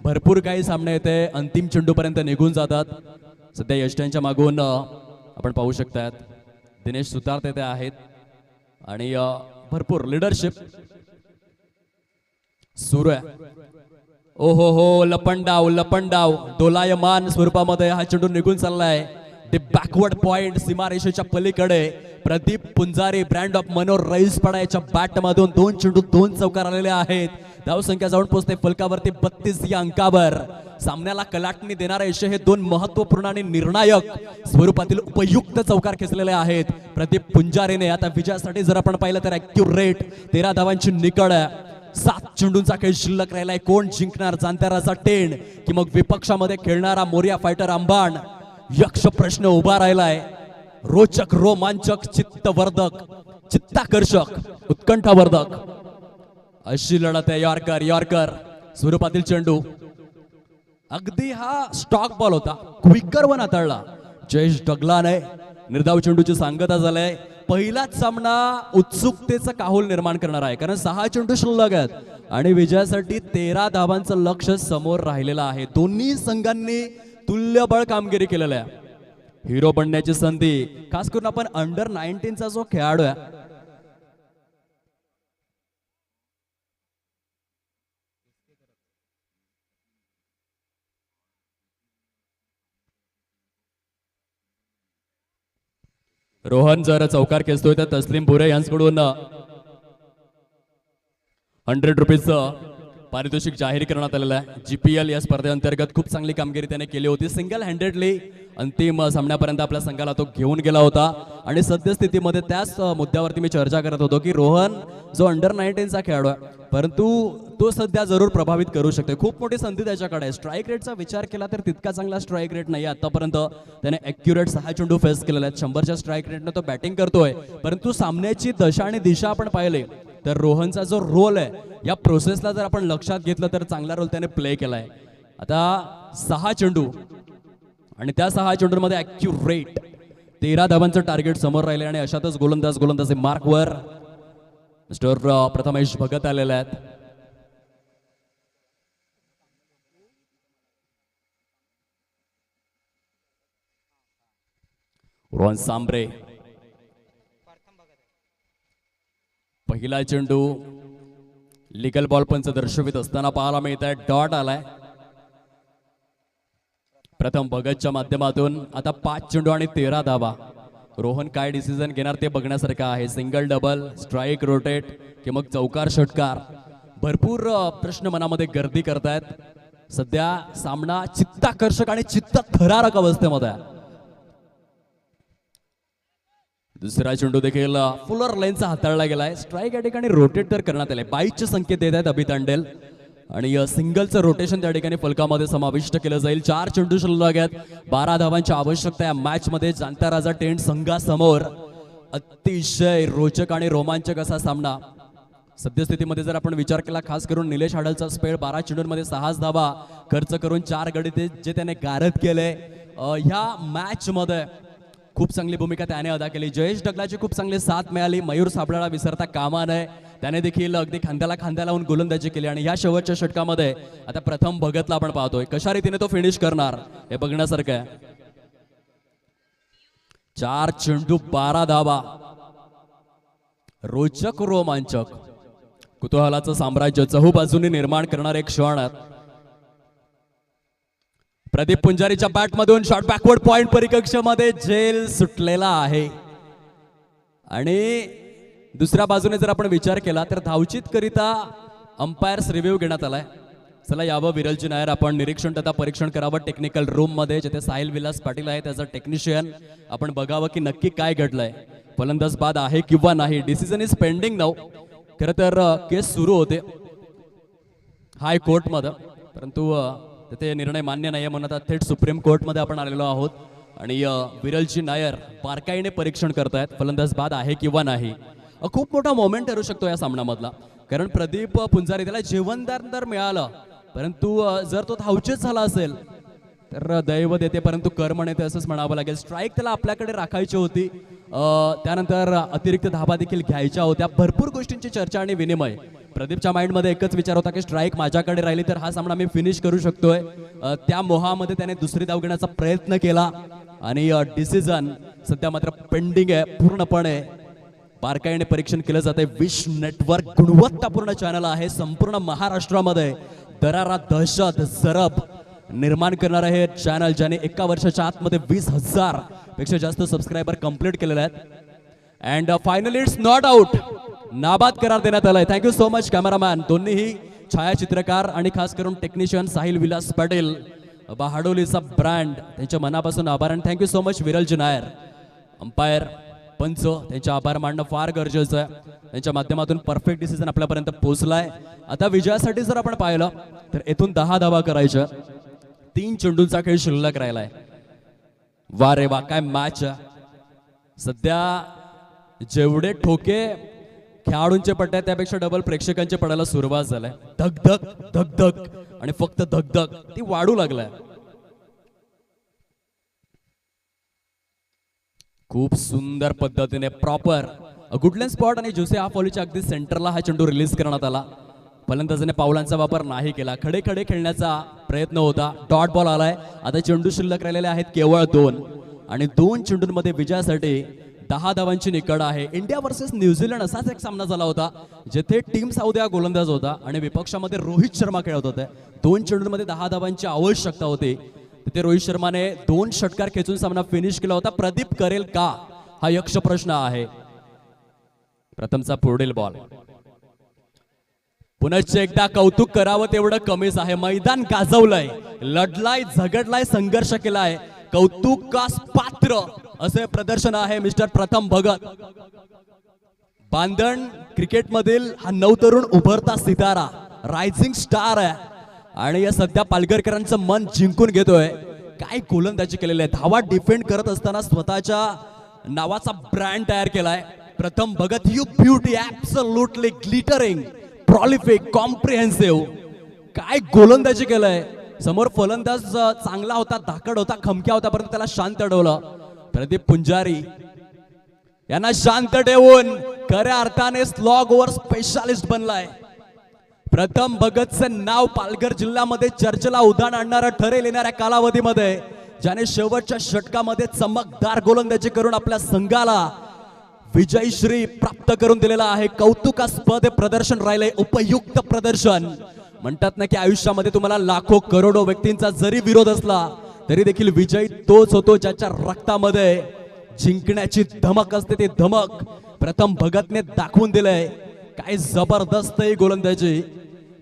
भरपूर काही सामने येते अंतिम चेंडूपर्यंत निघून जातात. सध्या यष्ट्यांच्या मागून आपण पाहू शकतात दिनेश सुतार तेथे आहेत आणि भरपूर लिडरशिप सुरू आहे. ओ हो लपंडाव दोलायमान स्वरूपामध्ये हा चेंडू निघून चाललाय. ते बॅकवर्ड पॉइंट सीमारेषेच्या पलीकडे प्रदीप पुंजारी ब्रँड ऑफ मनोहर रईसपणा याच्या बॅट मधून 2 चेंडू 2 चौकार आलेले आहेत. धावसंख्या जाऊन पोहोचते फलकावरती 32 या अंकावर. सामन्याला कलाटणी देणारे असे हे 2 महत्वपूर्ण आणि निर्णायक स्वरूपातील उपयुक्त चौकार खेचलेले आहेत प्रदीप पुंजारीने. आता विजयासाठी जर आपण पाहिलं तर ॲक्युरेट 13 धावांची निकड आहे. 7 चेंडूंचा खेळ शिल्लक राहिलाय. कोण जिंकणार, जाणत्याराचा 10 की मग विपक्षामध्ये खेळणारा मोरिया फायटर अंबाण? यक्ष प्रश्न उभा राहिलाय. रोचक, रोमांचक, चित्तवर्धक, चित्ताकर्षक, उत्कंठावर्धक अशी लढत आहे. यॉर्कर स्वरूपातील चेंडू अगदी हा स्टॉक बॉल होता, क्विकर वन हाताळला जयेश डगलाने. निर्धाव चेंडूची सांगता झालाय. पहिलाच सामना उत्सुकतेचं काहोल निर्माण करणार आहे कारण 6 चेंडू शिल्लक आहेत आणि विजयासाठी 13 धावांचं लक्ष समोर राहिलेलं आहे. दोन्ही संघांनी तुल्यबळ कामगिरी केलेली आहे. हिरो बनण्याची संधी, खास करून आपण अंडर 19चा जो खेळाडू आहे रोहन जर चौकार खेचतोय तर तस्लीम बुरे यांच्याकडून 100 रुपीजचं पारितोषिक जाहीर करण्यात आलेलं आहे. GPL या स्पर्धेअंतर्गत खूप चांगली कामगिरी त्याने केली होती. सिंगल हँडेडली अंतिम सामन्यापर्यंत आपल्या संघाला तो घेऊन गेला होता आणि सद्यस्थितीमध्ये त्याच मुद्द्यावरती मी चर्चा करत होतो की रोहन जो अंडर 19चा खेळाडू आहे परंतु तो सध्या जरूर प्रभावित करू शकते. खूप मोठी संधी त्याच्याकडे आहे. स्ट्राईक रेटचा विचार केला तर तितका चांगला स्ट्राईक रेट नाही. आतापर्यंत त्याने ॲक्युरेट 6 चेंडू फेस केलेले आहेत. 100च्या स्ट्राईक रेटने तो बॅटिंग करतोय परंतु सामन्याची दशा आणि दिशा आपण पाहिले तर रोहनचा जो रोल आहे या प्रोसेसला जर आपण लक्षात घेतलं तर चांगला रोल त्याने प्ले केलाय. आता 6 चेंडू आणि त्या 6 चेंडूंमध्ये ॲक्युरेट 13 धावांचं टार्गेट समोर राहिले आणि अशातच गोलंदाजी मार्कवर मिस्टर प्रथमेश भगत आलेले आहेत. रोहन सांबरे पहिला चेंडू लिगल बॉल पंच दर्शवित असताना पाहायला मिळत आहे. डॉट आलाय प्रथम भगतच्या माध्यमातून. आता 5 चेंडू आणि 13 धावा. रोहन काय डिसिजन घेणार ते बघण्यासारखं आहे. सिंगल, डबल, स्ट्राईक, रोटेट की मग चौकार, षटकार. भरपूर प्रश्न मनामध्ये गर्दी करतायत. सध्या सामना चित्ताकर्षक आणि चित्तथरारक अवस्थेमध्ये आहे. दुसरा चेंडू देखील फुलर लाईनचा हाताळला गेलाय. स्ट्राईक या ठिकाणी रोटेट तर करण्यात आले. 22चे संकेत देत आहेत अभित अंडेल आणि सिंगलचं रोटेशन त्या ठिकाणी फलकामध्ये समाविष्ट केलं जाईल. 4 चेंडू शिल्लक आहेत. 12 धावांची आवश्यकता या मॅच मध्ये. जाणता राजा 10 संघासमोर. अतिशय रोचक आणि रोमांचक असा सामना. सद्यस्थितीमध्ये जर आपण विचार केला खास करून निलेश हाडलचा स्पेल 12 चेंडूंमध्ये 6 धावा खर्च करून 4 गडी जे त्याने गारद केले ह्या मॅच मध्ये खूप चांगली भूमिका त्याने अदा केली. जयेश डगलाची खूप चांगली साथ मिळाली. मयूर साबळाला विसरता कामा नये. त्याने देखील अगदी खांद्याला खांद्या लावून गोलंदाजी केली आणि या शेवटच्या षटकामध्ये आता प्रथम भगतला आपण पाहतोय कशा रीतीने तो फिनिश करणार हे बघण्यासारखं आहे. 4 चेंडू 12 धावा. रोचक, रोमांचक, कुतूहलाचं साम्राज्य चहूबाजूने निर्माण करणारे एक क्षण आहेत. प्रदीप पुंजारीच्या बॅट मधून शॉट बॅकवर्ड पॉइंट परिकक्षामध्ये झेल सुटलेला आहे आणि दुसऱ्या बाजूने जर आपण विचार केला तर धावचित करिता अंपायर्स रिव्ह्यू घेण्यात आलाय. चला यावं विरलजी नायर आपण निरीक्षण तथा परीक्षण करावं टेक्निकल रूम मध्ये जिथे साहिल विलास पाटील आहे त्याचा टेक्निशियन. आपण बघावं की नक्की काय घडलंय. फलंदाज बाद आहे किंवा नाही. Decision is pending now. खरं तर केस सुरू होते हाय कोर्टमध्ये परंतु तर ते निर्णय मान्य नाही आहे म्हणून आता थेट सुप्रीम कोर्टमध्ये आपण आलेलो आहोत आणि विरलजी नायर बारकाईने परीक्षण करतायत फलंदाज बाद आहे किंवा नाही. खूप मोठा मोमेंट ठरू शकतो या सामन्यामधला, कारण प्रदीप पुंजारी त्याला जेवणदार तर मिळालं, परंतु जर तो धावचीत झाला असेल तर दैव देते परंतु कर्म नेते असंच म्हणावं लागेल. स्ट्राईक त्याला आपल्याकडे राखायची होती, त्यानंतर अतिरिक्त धाबा देखील घ्यायच्या होत्या. भरपूर गोष्टींची चर्चा आणि विनिमय. प्रदीपच्या माइंडमध्ये एकच विचार होता की स्ट्राईक माझ्याकडे राहिली तर हा सामना मी फिनिश करू शकतोय. त्या मोहामध्ये त्याने दुसरी धाव घेण्याचा प्रयत्न केला आणि डिसिजन सध्या मात्र पेंडिंग आहे. पूर्णपणे बारकाईने परीक्षण केलं जाते. विश नेटवर्क गुणवत्तापूर्ण चॅनल आहे. संपूर्ण महाराष्ट्रामध्ये दरारा, दहशत, जरब निर्माण करणारं हे चॅनल, ज्याने एका वर्षाच्या आतमध्ये 20,000 पेक्षा जास्त सबस्क्रायबर कंप्लीट केलेले आहेत. And finally it's not out, नाबाद करार देण्यात आलाय. थँक्यू सो मच कॅमेरामॅन, दोन्हीही छायाचित्रकार आणि खास करून टेक्निशियन साहिल विलास पाटील, बहाडोलीचा ब्रँड, त्यांच्या मनापासून आभार. आणि thank you so much Viralji Nair, umpire, पंच, त्यांचे आभार मानणं फार गरजेचं आहे. त्यांच्या माध्यमातून परफेक्ट डिसिजन आपल्यापर्यंत पोहोचलाय. आता विजयासाठी जर आपण पाहिलं तर येथून 10 धावा करायच्या, 3 चेंडूंचा खेळ शिल्लक राहिलाय. वा रे वा, काय मॅच आहे. सध्या जेवढे ठोके खेळाडूंचे पडत आहेत त्यापेक्षा डबल प्रेक्षकांचे पडायला सुरुवात झालाय. धगधग धगधग आणि फक्त धगधग ती वाढू लागलाय. खूप सुंदर पद्धतीने प्रॉपर गुडलँड स्पॉट आणि ज्युसे हाफ व्हॉलीच्या अगदी सेंटरला हा चेंडू रिलीज करण्यात आला. फलंदाजाने पावलांचा वापर नाही केला. खडे खडे खेळण्याचा प्रयत्न होता. डॉट बॉल आलाय. आता चेंडू शिल्लक राहिलेले आहेत केवळ 2 आणि 2 चेंडूंमध्ये विजयासाठी 10 धावांची निकड आहे. इंडिया वर्सेस न्यूझीलंड असाच एक सामना झाला होता जेथे टीम साऊदी हा गोलंदाज होता आणि विपक्षामध्ये रोहित शर्मा खेळत होते. 2 चेंडूंमध्ये 10 धावांची आवश्यकता होती. तिथे रोहित शर्माने 2 षटकार खेचून सामना फिनिश केला होता. प्रदीप करेल का, हा यक्ष प्रश्न आहे. प्रथमचा पुढील बॉल. पुनश्च एकदा कौतुक करावं तेवढं कमीच आहे. मैदान गाजवलंय, लढलाय, झगडलाय, संघर्ष केलाय. कौतुकास पात्र असे प्रदर्शन आहे मिस्टर प्रथम भगत. बांधण क्रिकेटमधील हा नवतरुण उभरता सितारा, रायझिंग स्टार आहे आणि या सध्या पालघरकरांचं मन जिंकून घेतोय. काय गोलंदाजी केलेली आहे. धावा डिफेंड करत असताना स्वतःच्या नावाचा ब्रँड तयार केलाय. Pratham Bhagat, you beauty, absolutely glittering, prolific, comprehensive. काय गोलंदाजी केलंय. समोर फलंदाज चांगला होता, धाकड होता, खमक्या होता, परंतु त्याला शांत ठेवलं. प्रदीप पुंजारी यांना शांत ठेवून खऱ्या अर्थाने स्लॉग ओव्हर स्पेशालिस्ट बनलाय. प्रथम भगतचं नाव पालघर जिल्ह्यामध्ये चर्चेला उधाण आणणारं ठरेल येणाऱ्या कालावधीमध्ये, ज्याने शेवटच्या षटकामध्ये चमकदार गोलंदाजी करून आपल्या संघाला विजयश्री प्राप्त करून दिलेला आहे. कौतुकास्पद प्रदर्शन राहिले, उपयुक्त प्रदर्शन. म्हणतात ना की आयुष्यामध्ये तुम्हाला लाखो करोडो व्यक्तींचा जरी विरोध असला तरी देखील विजय तोच होतो ज्याच्या रक्तामध्ये जिंकण्याची धमक असते. ती धमक प्रथम भगतने दाखवून दिलंय. काय जबरदस्त ही गोलंदाजी.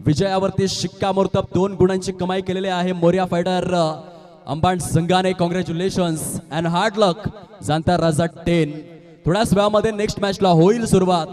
विजयावरती शिक्कामोर्तब 2 गुणांची कमाई केलेली आहे मोरिया फायटर अंबाण संघाने. कॉंग्रॅच्युलेशन्स अँड हार्ड लक. जाणता राजा 10. थोड्याच वेळामध्ये नेक्स्ट मॅचला होईल सुरुवात.